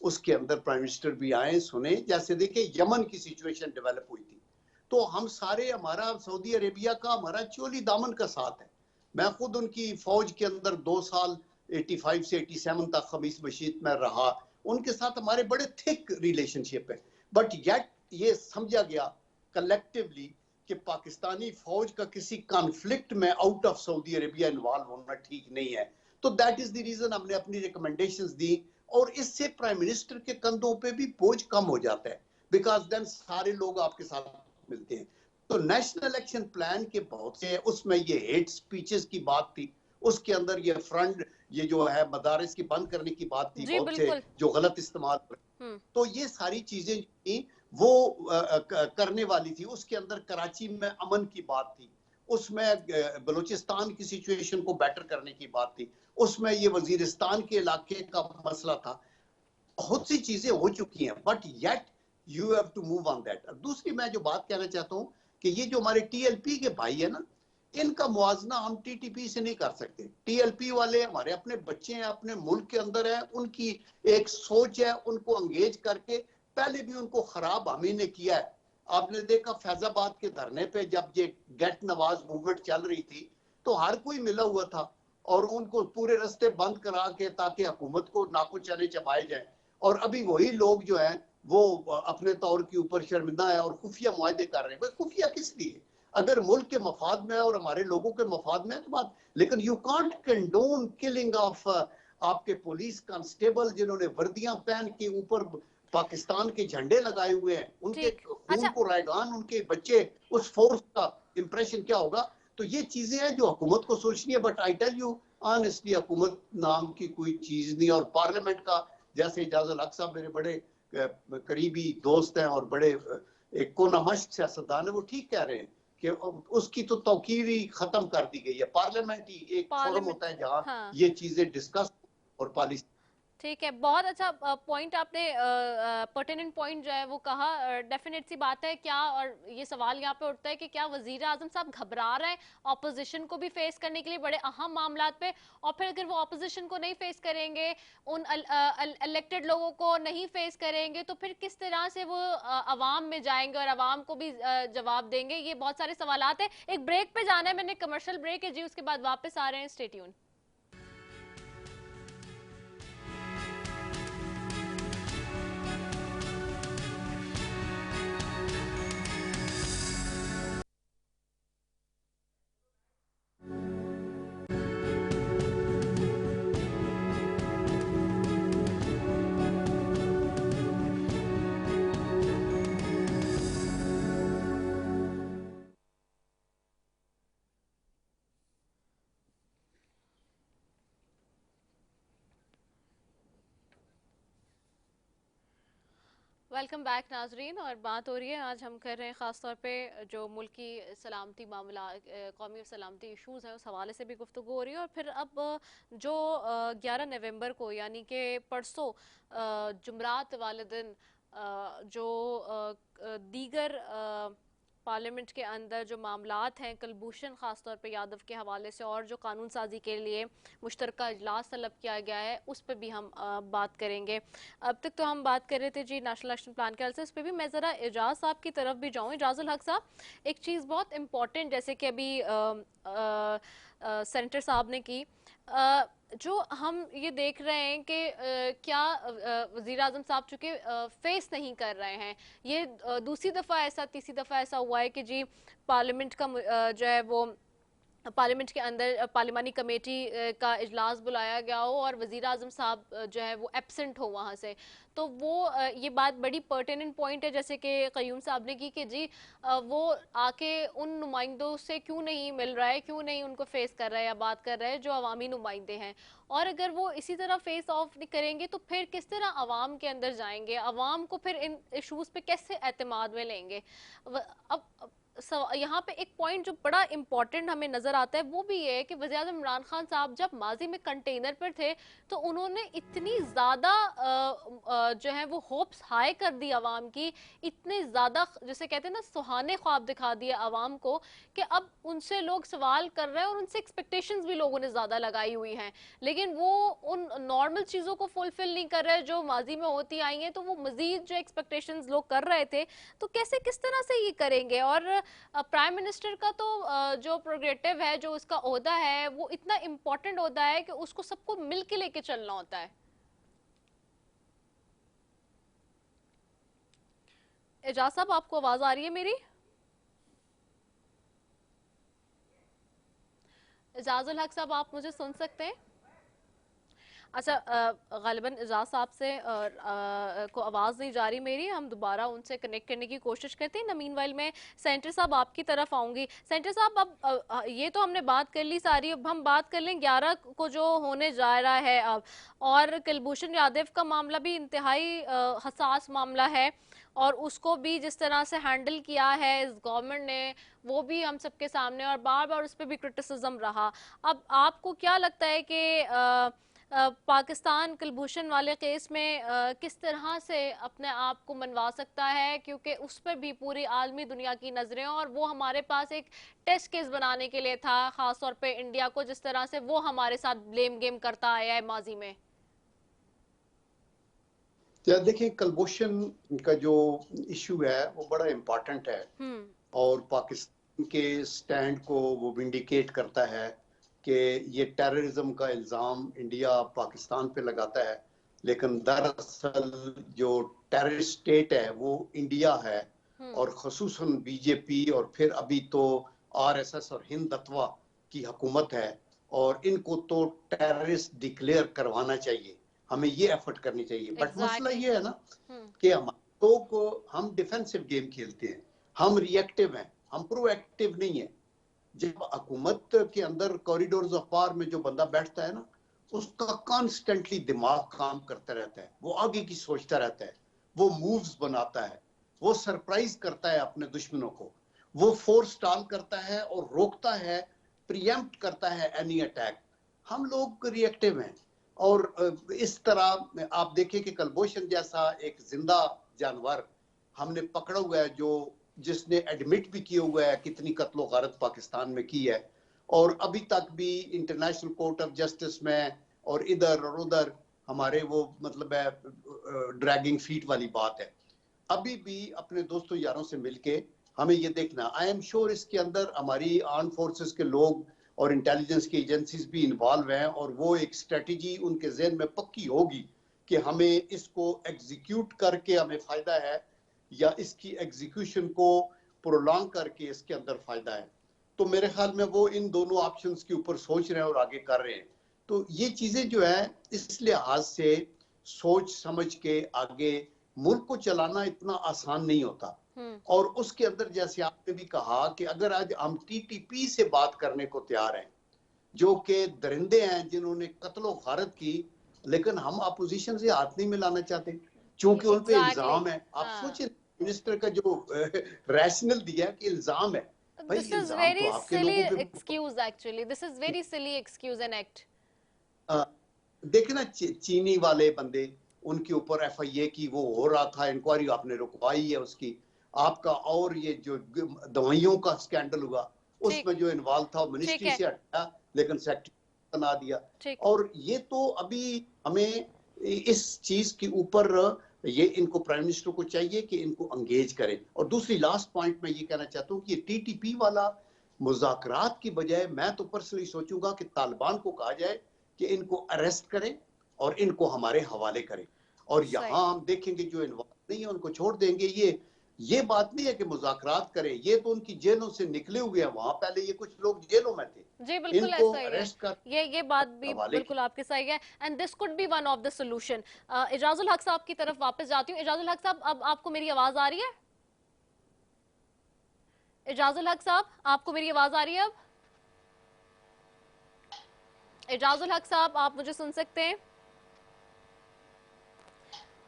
उसके अंदर प्राइम मिनिस्टर भी आए, सुने। जैसे देखिए यमन की सिचुएशन डेवलप हुई थी, तो हम सारे, हमारा सऊदी अरेबिया का हमारा चोली दामन का साथ है। मैं खुद उनकी फौज के अंदर 2 साल 85 से 87 तक खमीस मशीद में रहा, उनके साथ हमारे बड़े थिक रिलेशनशिप है। बट येट ये समझा गया कलेक्टिवली कि पाकिस्तानी फौज का किसी कॉन्फ्लिक्ट में out of Saudi Arabia involve होना ठीक नहीं है। तो दैट इज द रीजन हमने अपनी रिकमेंडेशंस दी, और इससे प्राइम मिनिस्टर के कंधों पे भी बोझ कम हो जाता है, बिकॉज देन सारे लोग आपके साथ मिलते हैं। तो नेशनल एक्शन प्लान के बहुत से, उसमें ये हेट स्पीचेस की बात थी, उसके अंदर ये फ्रंट, ये जो है मदारिस की बंद करने की बात थी, जी बहुत से बिल्कुल। जो गलत इस्तेमाल। तो ये सारी चीजें थी वो करने वाली थी। उसके अंदर कराची में अमन की बात थी, उसमें बलूचिस्तान की सिचुएशन को बेटर करने की बात थी, उसमें ये वजीरिस्तान के इलाके का मसला था। बहुत सी चीजें हो चुकी हैं, but yet you have to move on that. दूसरी मैं जो बात कहना चाहता हूँ कि ये जो हमारे टीएलपी के भाई है ना, इनका मुआवजा हम टीटीपी से नहीं कर सकते। टीएलपी वाले हमारे अपने बच्चे हैं, अपने मुल्क के अंदर है, उनकी एक सोच है, उनको अंगेज करके पहले भी उनको खराब हामी ने किया है। आपने देखा फैजाबाद के धरने पे जब ये गेट नवाज मूवमेंट चल रही थी, तो हर कोई मिला हुआ था, और उनको पूरे रास्ते बंद करा के ताकि हुकूमत को नाको चने चबाए जाए। और अभी वही लोग जो है वो अपने तौर के ऊपर शर्मिंदा है और खुफिया मुआहदे कर रहे हैं। भाई खुफिया किस लिए? अगर मुल्क के मफाद में और हमारे लोगों के मफाद में तो बात, लेकिन you can't condone killing of आपके पुलिस कांस्टेबल जिन्होंने वर्दियां पहन के ऊपर पाकिस्तान के झंडे लगाए हुए हैं, उनके ठीक। खून अच्छा, को रायगान, उनके बच्चे, उस फोर्स का इंप्रेशन क्या होगा? तो ये चीजें हैं जो हुकूमत को सोचनी है। But I tell you honestly, हुकूमत नाम की कोई चीज नहीं। और पार्लियामेंट का, जैसे इजाजुल हक साहब मेरे बड़े करीबी दोस्त हैं और बड़े एक कोनामश्क सियासतदान है, वो ठीक कह रहे हैं कि उसकी तो तौकीर ही खत्म कर दी गई है। पार्लियामेंट ही एक फोरम पार्लियामेंट। होता है जहाँ हाँ, ये चीजें डिस्कस और पॉलिसी। ठीक है, बहुत अच्छा पॉइंट आपने, पर्टिनेंट पॉइंट जो है वो कहा। डेफिनेट सी बात है, क्या, और ये सवाल यहाँ पे उठता है कि क्या वजीर आजम साहब घबरा रहे हैं ऑपोजिशन को भी फेस करने के लिए बड़े अहम मामलात पे? और फिर अगर वो ऑपोजिशन को नहीं फेस करेंगे, उन इलेक्टेड लोगों को नहीं फेस करेंगे, तो फिर किस तरह से वो अवाम में जाएंगे और अवाम को भी जवाब देंगे? ये बहुत सारे सवालात है। एक ब्रेक पे जाना है, मैंने कमर्शियल ब्रेक है जी, उसके बाद वापस आ रहे हैं। Stay tune. वेलकम बैक नाजरीन। और बात हो रही है, आज हम कर रहे हैं ख़ास तौर पे जो मुल्क की सलामती मामला, कौमी और सलामती इशूज़ हैं, उस हवाले से भी गुफ्तगू हो रही है। और फिर अब जो 11 नवंबर को, यानी कि परसों जुमरात वाले दिन, जो दीगर पार्लियामेंट के अंदर जो मामलात हैं, कलभूषण ख़ास तौर पे यादव के हवाले से, और जो कानून साजी के लिए मुश्तरका इजलास तलब किया गया है, उस पर भी हम बात करेंगे। अब तक तो हम बात कर रहे थे जी नेशनल एक्शन प्लान के हवाले से, उस पर भी मैं ज़रा एजाज साहब की तरफ भी जाऊँ। एजाजुल हक साहब, एक चीज़ बहुत इम्पॉर्टेंट, जैसे कि अभी सेनेटर साहब ने की, जो हम ये देख रहे हैं कि क्या वज़ीर आज़म साहब चूँकि फेस नहीं कर रहे हैं, ये दूसरी दफ़ा ऐसा, तीसरी दफ़ा ऐसा हुआ है कि जी पार्लियामेंट का जो है वो, पार्लियामेंट के अंदर पार्लिमानी कमेटी का इजलास बुलाया गया हो और वज़ीर आज़म साहब जो है वो एब्सेंट हो वहाँ से। तो वो ये बात बड़ी पर्टिनेंट पॉइंट है, जैसे कि क़य्यूम साहब ने की कि जी वो आके उन नुमाइंदों से क्यों नहीं मिल रहा है, क्यों नहीं उनको फेस कर रहा है या बात कर रहा है जो अवामी नुमाइंदे हैं। और अगर वो इसी तरह फेस ऑफ नहीं करेंगे तो फिर किस तरह अवाम के अंदर जाएंगे, अवाम को फिर इन इशूज़ पे कैसे एतमाद में लेंगे? अब यहाँ पे एक पॉइंट जो बड़ा इम्पोर्टेंट हमें नजर आता है वो भी ये है कि वज़ीर-ए-आज़म इमरान खान साहब जब माजी में कंटेनर पर थे तो उन्होंने इतनी ज़्यादा जो है वो होप्स हाई कर दी आवाम की, इतने ज़्यादा जैसे कहते हैं ना सुहाने ख्वाब दिखा दिए आवाम को कि अब उनसे लोग सवाल कर रहे हैं और उनसे एक्सपेक्टेशंस भी लोगों ने ज़्यादा लगाई हुई हैं, लेकिन वो उन नॉर्मल चीज़ों को फुलफिल नहीं कर रहे जो माजी में होती आई हैं। तो वो मज़ीद जो एक्सपेक्टेशंस लोग कर रहे थे तो कैसे किस तरह से ये करेंगे। और प्राइम मिनिस्टर का तो जो प्रोग्रेटिव है, जो उसका ओहदा है, वो इतना इम्पोर्टेंट ओहदा है कि उसको सबको मिल के लेके चलना होता है। एजाज साहब, आपको आवाज आ रही है मेरी? एजाजुल हक साहब, आप मुझे सुन सकते हैं? अच्छा, गालिबन एजाज साहब से को आवाज़ नहीं जा रही मेरी, हम दोबारा उनसे कनेक्ट करने की कोशिश करते हैं। मीन वाइल मैं सेंटर साहब आपकी तरफ आऊँगी। सेंटर साहब, अब ये तो हमने बात कर ली सारी, अब हम बात कर लें 11 को जो होने जा रहा है अब, और कुलभूषण यादव का मामला भी इंतहाई हसास मामला है और उसको भी जिस तरह से हैंडल किया है इस गवर्नमेंट ने, वो भी हम सबके सामने, और बार बार उस पर भी क्रिटिसिज्म रहा। अब आपको क्या लगता है कि पाकिस्तान कुलभूषण वाले केस में किस तरह से अपने आप को मनवा सकता है, क्योंकि उस पर भी पूरी आलमी दुनिया की नजरें, और वो हमारे पास एक टेस्ट केस बनाने के लिए था, खास तौर पे इंडिया को, जिस तरह से वो हमारे साथ ब्लेम गेम करता आया है माजी में। या देखिए, कुलभूषण का जो इशू है वो बड़ा इम्पोर्टेंट है और पाकिस्तान के स्टैंड को वो विंडिकेट करता है कि ये टेररिज्म का इल्ज़ाम इंडिया पाकिस्तान पे लगाता है, लेकिन दरअसल जो टेररिस्ट स्टेट है वो इंडिया है, और ख़ुसूसन बीजेपी और फिर अभी तो आरएसएस और हिंदुत्व की हुकूमत है, और इनको तो टेररिस्ट डिक्लेयर करवाना चाहिए। हमें ये एफर्ट करनी चाहिए। बट मसला ये है ना कि हम डिफेंसिव गेम खेलते हैं, हम रिएक्टिव हैं, हम प्रोएक्टिव नहीं है। जब हुकूमत के अंदर कॉरिडोर्स ऑफ पावर में जो बंदा बैठता है ना, उसका कॉन्स्टेंटली दिमाग काम करता रहता है, वो आगे की सोचता रहता है, वो मूव्स बनाता है, वो सरप्राइज करता है अपने दुश्मनों को, वो फोर्स टाल करता है और रोकता है, प्रिएम्प्ट करता है एनी अटैक। हम लोग रिएक्टिव हैं, और इस तरह आप देखें कि कुलभूषण जैसा एक जिंदा जानवर हमने पकड़ा हुआ है, जो जिसने एडमिट भी किया हुआ है कितनी कत्लो गारत पाकिस्तान में की है, और अभी तक भी इंटरनेशनल कोर्ट ऑफ जस्टिस में और इधर और उधर हमारे वो मतलब है ड्रैगिंग फीट वाली बात है। अभी भी अपने दोस्तों यारों से मिलके हमें ये देखना, आई एम श्योर इसके अंदर हमारी आर्म फोर्सेस के लोग और इंटेलिजेंस की एजेंसीज भी इन्वॉल्व हैं, और वो एक स्ट्रेटजी उनके ज़हन में पक्की होगी कि हमें इसको एग्जीक्यूट करके हमें फायदा है या इसकी एग्जीक्यूशन को प्रोलॉन्ग करके इसके अंदर फायदा है। तो मेरे ख्याल में वो इन दोनों ऑप्शंस के ऊपर सोच रहे हैं और आगे कर रहे हैं। तो ये चीजें जो है इस लिहाज से सोच समझ के आगे मुल्क को चलाना इतना आसान नहीं होता। और उसके अंदर जैसे आपने भी कहा कि अगर आज हम टीटीपी से बात करने को तैयार हैं, जो कि दरिंदे हैं जिन्होंने कत्लो गारत की, लेकिन हम अपोजिशन से हाथ नहीं मिलाना चाहते क्योंकि उन पे इल्जाम है। आप सोचिए मिनिस्टर का जो रैशनल दिया कि इल्जाम है, भाई इल्जाम तो आपके लोगों पे excuse, actually this is very silly excuse and act. देखना चीनी वाले बंदे, उनके ऊपर एफआईए की वो हो रहा था इंक्वायरी, आपने रुकवाई है उसकी। आपका और ये जो दवाइयों का स्कैंडल हुआ उसमें जो इन्वॉल्व था मिनिस्ट्री से हटा लेकिन सेक्रेटरी बना दिया। और ये तो अभी हमें इस चीज के ऊपर ये इनको प्राइम मिनिस्टर को चाहिए कि इनको एंगेज करें। और दूसरी लास्ट पॉइंट मैं ये कहना चाहता हूँ कि टीटीपी वाला मुज़ाकरात की बजाय मैं तो पर्सनली सोचूंगा कि तालिबान को कहा जाए कि इनको अरेस्ट करें और इनको हमारे हवाले करें, और यहाँ हम देखेंगे जो इन्वॉल्व नहीं है उनको छोड़ देंगे। ये बात नहीं है कि मुज़ाकरात करें, ये तो उनकी जेलों से निकले हुए हैं, वहां पहले ये कुछ लोग जेलों में थे। जी बिल्कुल ऐसा ही है, ये बात भी बिल्कुल आपके सही है, and this could be one of the solution. Ejazul Haq साहब की तरफ वापस जाती हूँ। एजाजुल हक साहब, अब आपको मेरी आवाज आ रही है? एजाजुल हक साहब, आपको मेरी आवाज आ रही है? अब एजाजुल हक साहब, आप मुझे सुन सकते हैं?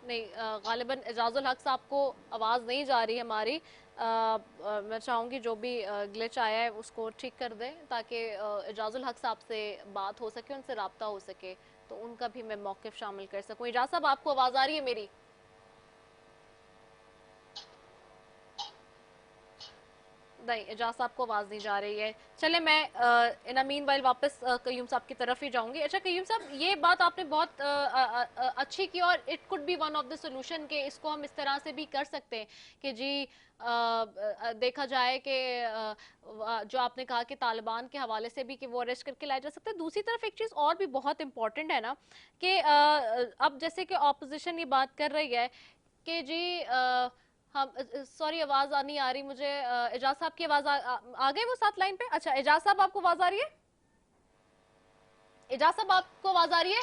नहीं, गालिबन एजाजुल हक साहब को आवाज़ नहीं जा रही है हमारी। मैं चाहूँगी जो भी ग्लिच आया है उसको ठीक कर दें, ताकि एजाजुल हक साहब से बात हो सके, उनसे राब्ता हो सके, तो उनका भी मैं मौक़िफ़ शामिल कर सकूँ। एजाज साहब, आपको आवाज़ आ रही है मेरी? नहीं, एजाज साहब को आवाज़ नहीं जा रही है। चले, मैं इन मीन वाइल वापस कयूम साहब की तरफ ही जाऊंगी। अच्छा कयूम साहब, ये बात आपने बहुत अच्छी की, और it could be one of the solution के इसको हम इस तरह से भी कर सकते हैं कि जी देखा जाए कि जो आपने कहा कि तालिबान के हवाले से भी कि वो अरेस्ट करके लाया जा सकता है। दूसरी तरफ एक चीज़ और भी बहुत इंपॉर्टेंट है ना कि अब जैसे कि ऑपोजिशन ये बात कर रही है कि जी हम, सॉरी आवाज नहीं आ रही मुझे। एजाज साहब की आवाज आ गए वो साथ लाइन पे? अच्छा एजाज साहब, आपको आवाज आ रही है? एजाज साहब, आपको आवाज आ रही है?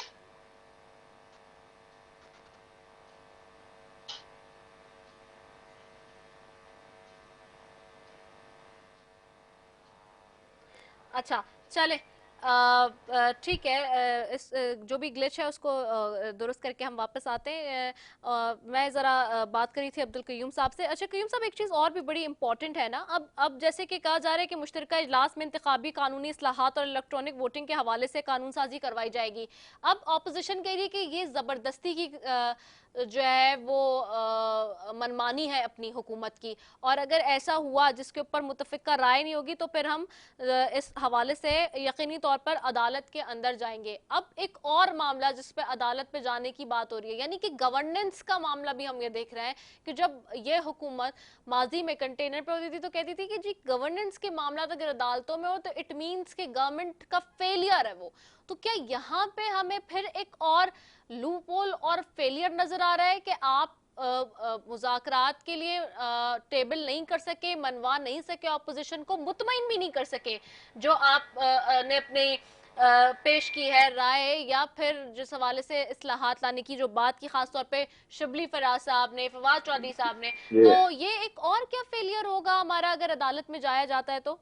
अच्छा चले, ठीक है, इस जो भी ग्लिच है उसको दुरुस्त करके हम वापस आते हैं। मैं ज़रा बात करी थी अब्दुल कयूम साहब से। अच्छा कयूम साहब, एक चीज़ और भी बड़ी इंपॉर्टेंट है ना, अब जैसे कि कहा जा रहा है कि मुश्तरका इजलास में इंतखाबी कानूनी इस्लाहात और इलेक्ट्रॉनिक वोटिंग के हवाले से कानून साजी करवाई जाएगी। अब अपोजिशन कह रही है कि ये ज़बरदस्ती की जो है वो मनमानी है अपनी हुकूमत की, और अगर ऐसा हुआ जिसके ऊपर मुतफिका राय नहीं होगी तो फिर हम इस हवाले से यकीनी तौर पर अदालत के अंदर जाएंगे। अब एक और मामला जिस पे अदालत पे जाने की बात हो रही है, यानी कि गवर्नेंस का मामला भी हम ये देख रहे हैं कि जब ये हुकूमत माजी में कंटेनर पे होती थी तो कहती थी कि जी गवर्नेंस के मामला अगर अदालतों में हो तो इट मीन्स कि गवर्नमेंट का फेलियर है वो। तो क्या यहाँ पे हमें फिर एक और लूपहोल और फेलियर नजर आ रहा है कि आप मुज़ाकरात के लिए टेबल नहीं कर सके, मनवा नहीं सके, ऑपोजिशन को मुतमईन भी नहीं कर सके जो आप ने अपने पेश की है राय, या फिर जिस हवाले से इस्लाहात लाने की जो बात की खास तौर पे शिबली फराज साहब ने, फवाद चौधरी साहब ने, तो ये एक और क्या फेलियर होगा हमारा अगर अदालत में जाया जाता है तो?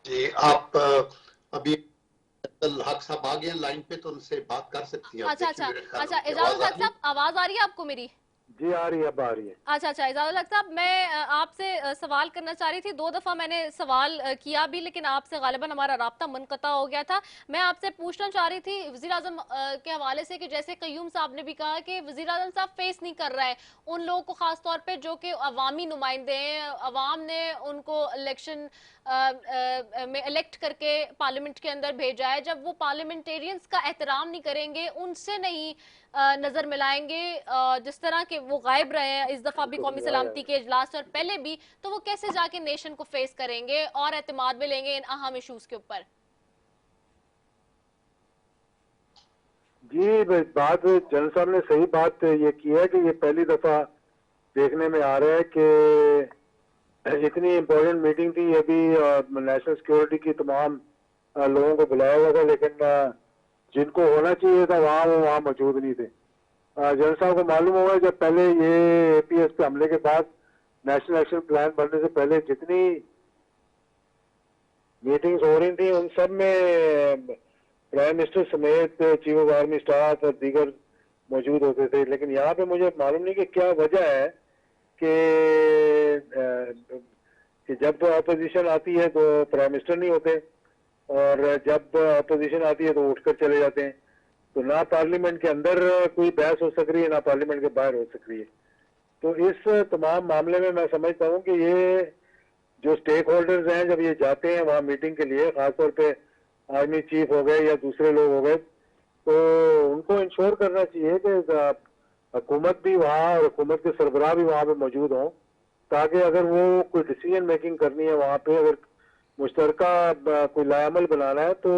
जी आप अभी हक साहब आ गए लाइन पे, तो उनसे बात कर सकती हैं। अच्छा अच्छा अच्छा, एजाजुल हक साहब आवाज आ रही है आपको मेरी? जी आ रही है, अब आ रही है। अच्छा अच्छा, एजाजुल हक साहब, मैं आपसे सवाल करना चाह रही थी। 2 दफा मैंने सवाल किया भी, लेकिन आपसे गालिबन हमारा राब्ता मुनक़ता हो गया था। मैं आपसे पूछना चाह रही थी वज़ीर आज़म के हवाले से कि जैसे कयूम साहब ने भी कहा कि वज़ीर आज़म साहब फेस नहीं कर रहा है उन लोगों को, खास तौर पे जो कि अवामी नुमाइंदे हैं, अवाम ने उनको इलेक्शन में इलेक्ट करके पार्लियामेंट के अंदर भेजा है। जब वो पार्लियामेंटेरियंस का एहतराम नहीं करेंगे, उनसे नहीं नजर मिलाएंगे, जिस तरह के वो गायब रहे हैं इस दफा भी कौमी सलामती के इजलास और पहले भी, तो वो कैसे जाके नेशन को फेस करेंगे और एतमाद में लेंगे इन अहम इशूज के ऊपर? जी बात जनरल साहब ने सही बात ये की है कि ये पहली दफा देखने में आ रहा है कि इतनी इम्पोर्टेंट मीटिंग थी, अभी नेशनल सिक्योरिटी की तमाम लोगों को बुलाया हुआ था, लेकिन जिनको होना चाहिए था वो वहाँ मौजूद नहीं थे। जनरल साहब को मालूम होगा जब पहले ये एपीएस पे हमले के बाद नेशनल एक्शन प्लान बनने से पहले जितनी मीटिंग्स हो रही थी उन सब में प्राइम मिनिस्टर समेत चीफ ऑफ आर्मी स्टाफ और दीगर मौजूद होते थे। लेकिन यहाँ पे मुझे मालूम नहीं कि क्या वजह है कि जब अपोजिशन आती है तो प्राइम मिनिस्टर नहीं होते, और जब अपोजिशन आती है तो उठकर चले जाते हैं। तो ना पार्लियामेंट के अंदर कोई बहस हो सक रही है, ना पार्लियामेंट के बाहर हो सक रही है। तो इस तमाम मामले में मैं समझता हूँ कि ये जो स्टेक होल्डर्स हैं जब ये जाते हैं वहाँ मीटिंग के लिए, खासतौर पे आर्मी चीफ हो गए या दूसरे लोग हो गए, तो उनको इंश्योर करना चाहिए कि हुकूमत भी वहाँ और हुकूमत के सरबराह भी वहाँ पे मौजूद हों, ताकि अगर वो कोई डिसीजन मेकिंग करनी है वहाँ पे, अगर मुश्तरका कोई लायामल बनाना है तो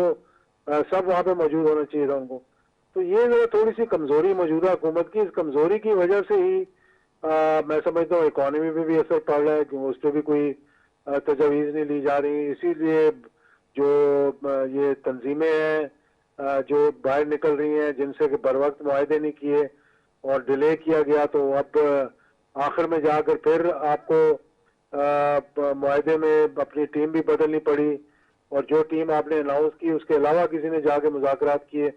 सब वहाँ पे मौजूद होना चाहिए था उनको। तो ये जो थोड़ी सी कमजोरी मौजूदा हुकूमत की, इस कमजोरी की वजह से ही मैं समझता हूँ इकोनॉमी पे भी असर पड़ रहा है कि उस पर भी कोई तजवीज़ नहीं ली जा रही। इसीलिए जो ये तंजीमें हैं जो बाहर निकल रही हैं जिनसे कि बर वक्त मुआहदे नहीं किए और डिले किया गया, तो अब आखिर में जाकर फिर आपको मुआहदे में अपनी टीम भी बदलनी पड़ी, और जो टीम आपने अनाउंस की उसके अलावा किसी ने जाके मुज़ाकरात किए।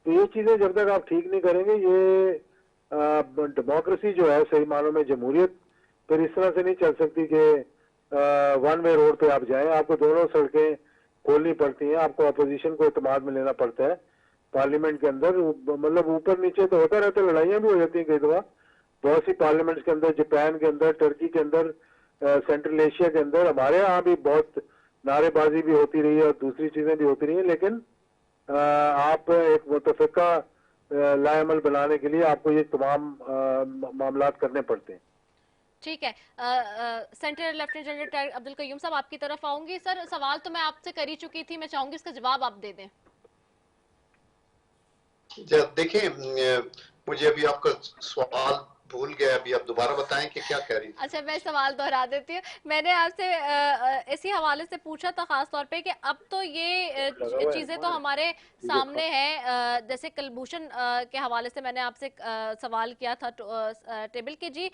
तो ये चीज़ें जब तक आप ठीक नहीं करेंगे, ये डेमोक्रेसी जो है सही मानों में जमहूरियत फिर इस तरह से नहीं चल सकती कि वन वे रोड पे आप जाएं, आपको दोनों सड़कें खोलनी पड़ती हैं, आपको अपोजिशन को इत्तेमाद में लेना पड़ता है पार्लियामेंट के अंदर। मतलब ऊपर नीचे तो होता रहता है, लड़ाइयाँ भी हो जाती हैं कई दफा बहुत सी पार्लियामेंट्स के अंदर, जापान के अंदर, टर्की के अंदर, सेंट्रल एशिया के अंदर। हमारे यहाँ भी बहुत नारेबाजी भी होती रही है और दूसरी चीजें भी होती रही हैं, लेकिन आप एक मुतफिका लाएमल बनाने के लिए आपको ये तमाम मामलात करने पड़ते हैं। ठीक है। Central lieutenant general Abdul Qayyum साहब, आपकी तरफ आऊंगी। सर, सवाल तो मैं आपसे कर ही चुकी थी, मैं चाहूंगी इसका जवाब आप दे दें। देखिए, मुझे अभी आपका सवाल भूल गया, अभी आप दोबारा बताएं कि क्या कह रही थी। अच्छा, मैं सवाल दोहरा देती हूँ। मैंने आपसे इसी हवाले से पूछा था खास तौर पे कि अब तो ये चीजें तो हमारे सामने है, जैसे कुलभूषण के हवाले से मैंने आपसे सवाल किया था टेबल के जी।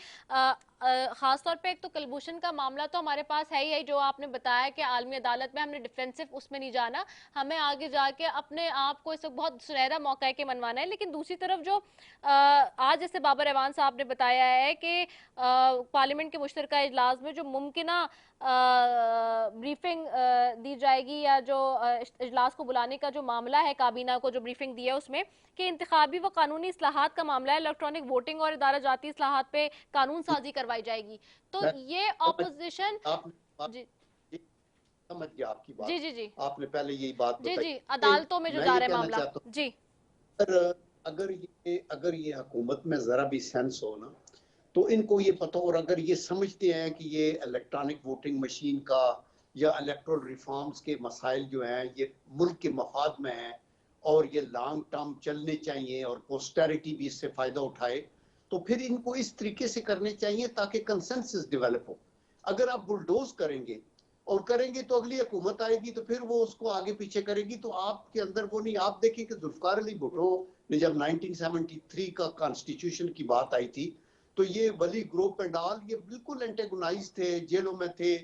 खास तौर पे एक तो कुलभूषण का मामला तो हमारे पास है ही, जो आपने बताया कि आलमी अदालत में हमने डिफेंसिव उसमें नहीं जाना, हमें आगे जाके अपने आप को इस वक्त बहुत सुनहरा मौका है कि मनवाना है। लेकिन दूसरी तरफ जो आज जैसे बाबर एवान साहब ने बताया है कि पार्लियामेंट के मुश्तरका इजलास में जो मुमकिना ब्रीफिंग दी जाएगी, या जो इजलास को बुलाने का जो मामला है, काबीना को जो ब्रीफिंग दी है उसमें कि इंतखाबी व कानूनी इस्लाहात का मामला है, इलेक्ट्रॉनिक वोटिंग और इदारा जाती इस्लाहात पे कानून साजी करवाई जाएगी। तो ये ऑपोजिशन जी समझ गया आपकी बात। जी जी जी आपने पहले यही बात जी बताई जी अदालतों में जो जा रहा है मामला जी। अगर ये हुकूमत में जरा भी सेंस हो ना, तो इनको ये पता, और अगर ये समझते हैं कि ये इलेक्ट्रॉनिक वोटिंग मशीन का या इलेक्ट्रल रिफॉर्म्स के मसाइल जो हैं ये मुल्क के मफाद में हैं और ये लॉन्ग टर्म चलने चाहिए और पोस्टेरिटी भी इससे फायदा उठाए, तो फिर इनको इस तरीके से करने चाहिए ताकि कंसेंसस डेवलप हो। अगर आप बुलडोज करेंगे तो अगली हुकूमत आएगी तो फिर वो उसको आगे पीछे करेगी, तो आपके अंदर वो नहीं। आप देखिए कि जुल्फकार अली भुट्टो ने जब 1973 का कॉन्स्टिट्यूशन की बात आई थी, तो ये वली ग्रुप एंड ऑल ये बिल्कुल एंटेगोनाइज थे, जेलों में थे,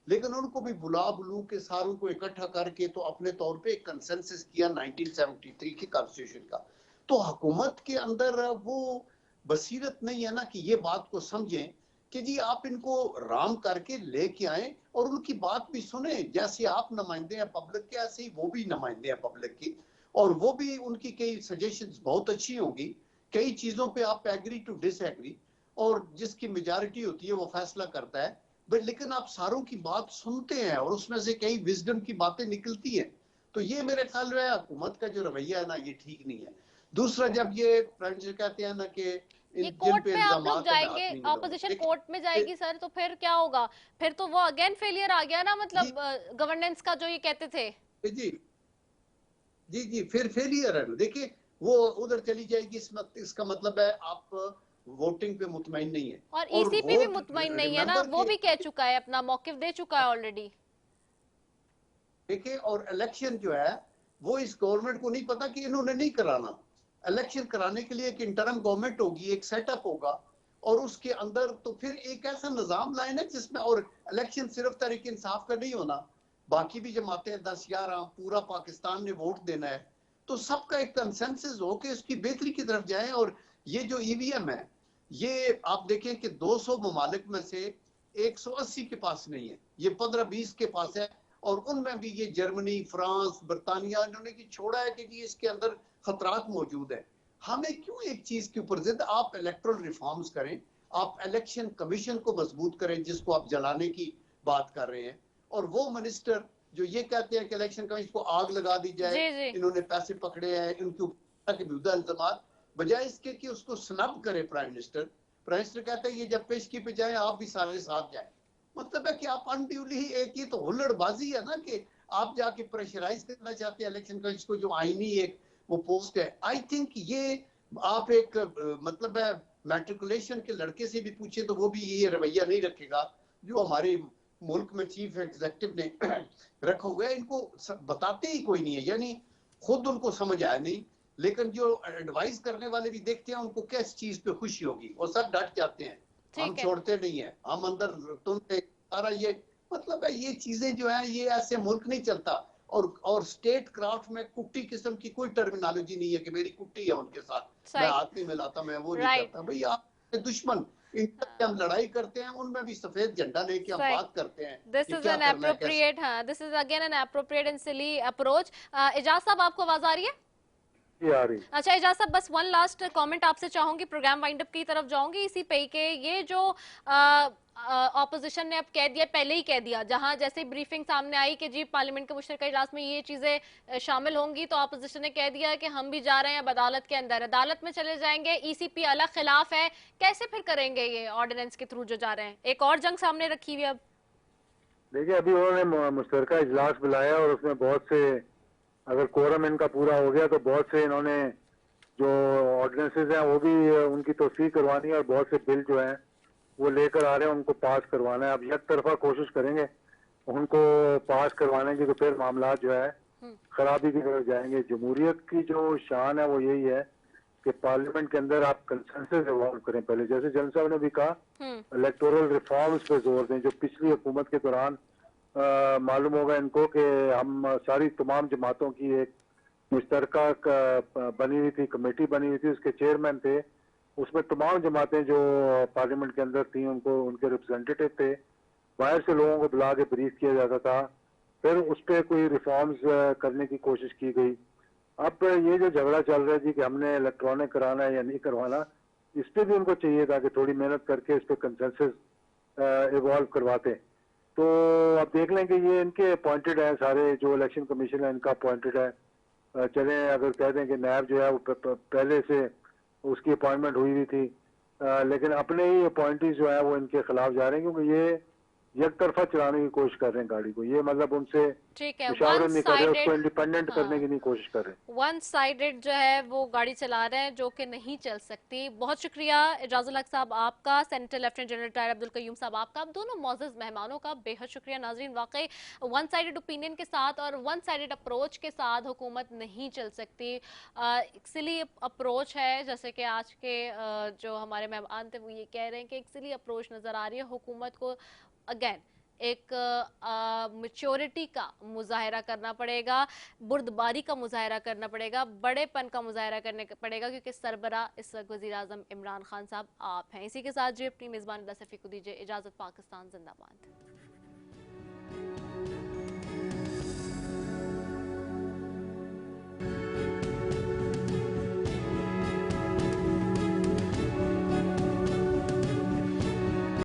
लेकिन उनको भी बुला बुलू के सारों को इकट्ठा करके तो अपने तौर पे एक कंसेंसस किया 1973 के कॉन्स्टिट्यूशन का। तो हुकूमत के अंदर वो बसीरत नहीं है ना कि ये बात को समझें कि जी आप इनको राम करके लेके आए और उनकी बात भी सुने। जैसे आप नुमाइंदे हैं पब्लिक के, ऐसे ही वो भी नुमाइंदे हैं पब्लिक की, और वो भी उनकी कई सजेशंस बहुत अच्छी होंगी, कई चीजों पे आप एग्री टू डिसएग्री, और जिसकी मेजॉरिटी होती है वो फैसला करता है। बट लेकिन आप सारों की बात सुनते हैं और उसमें से कई विजडम की बातें निकलती हैं। तो ये मेरे ख्याल में हुकूमत का जो रवैया है ना, ये ठीक नहीं है। दूसरा, जब ये प्राइम मिनिस्टर कहते हैं ना कि ये कोर्ट में आप लोग जाएंगे, ऑपोजिशन कोर्ट में जाएगी सर, तो फिर क्या होगा? फिर तो वो अगेन फेलियर आ गया ना, मतलब गवर्नेंस का जो ये कहते थे। जी जी जी फिर फेलियर है। देखिए वो उधर चली जाएगी, इसका मतलब है आप वोटिंग पे मुतमईन नहीं है, और ईसीपी भी मुतमईन नहीं है ना, वो भी कह चुका है, अपना मौकिफ दे चुका है ऑलरेडी। देखिए, और इलेक्शन जो है वो इस गवर्नमेंट को नहीं पता कि इन्होंने नहीं कराना। इलेक्शन कराने के लिए एक इंटरम गवर्नमेंट होगी, एक सेटअप होगा, और उसके अंदर तो फिर एक ऐसा निजाम लाए ना जिसमें, और इलेक्शन सिर्फ तहरीक इंसाफ का नहीं होना, बाकी भी जमातें 10-11 पूरा पाकिस्तान ने वोट देना है, तो सबका एक कंसेंसस हो कि उसकी बेहतरी की तरफ जाए। और ये जो ईवीएम है, ये आप देखें कि 200 ममालिक में से 180 के पास नहीं है, ये 15-20 के पास है, और उनमें भी ये जर्मनी, फ्रांस, बरतानिया, इन्होंने की छोड़ा है कि जी इसके अंदर खतरात मौजूद है। हमें क्यों एक चीज के ऊपर जिद? आप इलेक्ट्रल रिफॉर्म्स करें, आप इलेक्शन कमीशन को मजबूत करें जिसको आप जलाने की बात कर रहे हैं, और वो मिनिस्टर जो ये कहते हैं कि इलेक्शन कमीशन को आग लगा दी जाए, इन्होंने पैसे पकड़े हैं, इनके ऊपर बेहुदा इल्जाम, बजाय इसके कि उसको स्नब करे प्राइम मिनिस्टर कहता है ये जब पेशगी पे जाए आप भी सारे साथ जाए। मतलब है कि आप अनड्यूली एक ये तो हुल्लड़बाजी है ना कि आप जाके प्रेशराइज करना चाहते हैं इलेक्शन कमीशन को, जो आईनी एक वो पोस्ट है। आई थिंक ये आप एक मतलब है मैट्रिकुलेशन के लड़के से भी पूछे तो वो भी ये रवैया नहीं रखेगा जो हमारे मुल्क में चीफ एग्जीक्यूटिव ने रखा हुआ है। इनको बताते ही कोई नहीं है, यानी खुद उनको समझ आया नहीं, लेकिन जो एडवाइस करने वाले भी देखते हैं उनको किस चीज पे खुशी होगी, वो सब डट जाते हैं, हम छोड़ते नहीं है, हम अंदर तुमने सारा ये मतलब है, ये चीजें जो है ये ऐसे मुल्क नहीं चलता। और स्टेट क्राफ्ट में कुट्टी किस्म की कोई टर्मिनोलॉजी नहीं है कि मेरी कुट्टी है उनके साथ, मैं सही, हाथ नहीं मिलाता, मैं वो नहीं राइट, करता। भाई आप दुश्मन, इनसे हम लड़ाई करते हैं, उनमें भी सफेद झंडा लेके हम सही। बात करते हैं दिस कि इज क्या एन करना है, कैसे। एप्रोप्रिएट, हाँ, this is again an appropriate and silly approach. Ejaz साहब, आपको आवाज आ रही है? ये आ रही। अच्छा एजाज साहब, बस वन लास्ट कमेंट आपसे चाहूंगी, प्रोग्राम वाइंड अप की तरफ जाऊंगी इसी पे के। ये जो ऑपोजिशन ने अब कह दिया, पहले ही कह दिया, जहां जैसे ब्रीफिंग सामने आई कि जी पार्लियामेंट के मुश्तरका इजलास में ये चीजें शामिल होंगी, तो ऑपोजिशन ने कह दिया कि हम भी जा रहे हैं अब अदालत के अंदर, अदालत में चले जाएंगे, ईसीपी अलग खिलाफ है, कैसे फिर करेंगे ये ऑर्डिनेंस के थ्रू जो जा रहे हैं? एक और जंग सामने रखी हुई है अब। देखिए, अभी उन्होंने मुश्तरका इजलास बुलाया और उसमें बहुत से, अगर कोरम इनका पूरा हो गया तो बहुत से इन्होंने जो ऑर्डिनेंसेज हैं वो भी उनकी तौसीक करवानी है, और बहुत से बिल जो हैं वो लेकर आ रहे हैं, उनको पास करवाना है। अब एक तरफा कोशिश करेंगे उनको पास करवाने की, तो फिर मामला जो है खराबी की तरफ जाएंगे। जमहूरियत की जो शान है वो यही है कि पार्लियामेंट के अंदर आप कंसेंसस इवॉल्व करें। पहले जैसे जन साहब ने भी कहा, इलेक्टोरल रिफॉर्म्स पे जोर दें। जो पिछली हुकूमत के दौरान मालूम होगा इनको कि हम सारी तमाम जमातों की एक मुश्तरका बनी हुई थी, कमेटी बनी हुई थी, उसके चेयरमैन थे, उसमें तमाम जमातें जो पार्लियामेंट के अंदर थी उनको, उनके रिप्रेजेंटेटिव थे, बाहर से लोगों को बुला के ब्रीफ किया जाता था, फिर उस पर कोई रिफॉर्म्स करने की कोशिश की गई। अब ये जो झगड़ा चल रहा है जी कि हमने इलेक्ट्रॉनिक कराना है या नहीं करवाना, इस पर भी उनको चाहिए था कि थोड़ी मेहनत करके इस पर कंसेंसस इवॉल्व करवाते। तो अब देख लें कि ये इनके अपॉइंटेड हैं सारे, जो इलेक्शन कमीशन है इनका अपॉइंटेड है। चलें अगर कह दें कि नैब जो है वो पहले से उसकी अपॉइंटमेंट हुई हुई थी, लेकिन अपने ही अपॉइंटीज जो है वो इनके खिलाफ जा रहे हैं, क्योंकि ये एक तरफा चलाने की कोशिश कर रहे हैं गाड़ी को। ये मतलब उनसे ठीक है, वन मुशावरत नहीं कर रहे, उसको साइडेड, इंडिपेंडेंट करने हाँ, की नहीं कोशिश कर रहे। वन साइडेड जो है वो गाड़ी चला रहे हैं, जो कि नहीं चल सकती। बहुत शुक्रिया एजाजुल हक साहब आपका, senator lieutenant general retired Abdul Qayyum साहब आपका, आप दोनों मौजूद मेहमानों का बेहद शुक्रिया। नाजरीन, वाकई वन साइडेड ओपिनियन के साथ और वन साइडेड अप्रोच के साथ हुकूमत नहीं चल सकती। इसलिए अप्रोच है, जैसे कि आज के जो हमारे मेहमान थे वो ये कह रहे हैं कि इसलिए अप्रोच नज़र आ रही है हुकूमत को, अगेन एक मेच्योरिटी का मुजाहरा करना पड़ेगा, बुर्दबारी का मुजाहरा करना पड़ेगा, बड़ेपन का मुजाहरा करने पड़ेगा, क्योंकि सरबरा इस वक्त वज़ीर आज़म इमरान खान साहब आप हैं। इसी के साथ जो अपनी मेज़बान सफ़ी को दीजिए इजाज़त। पाकिस्तान जिंदाबाद।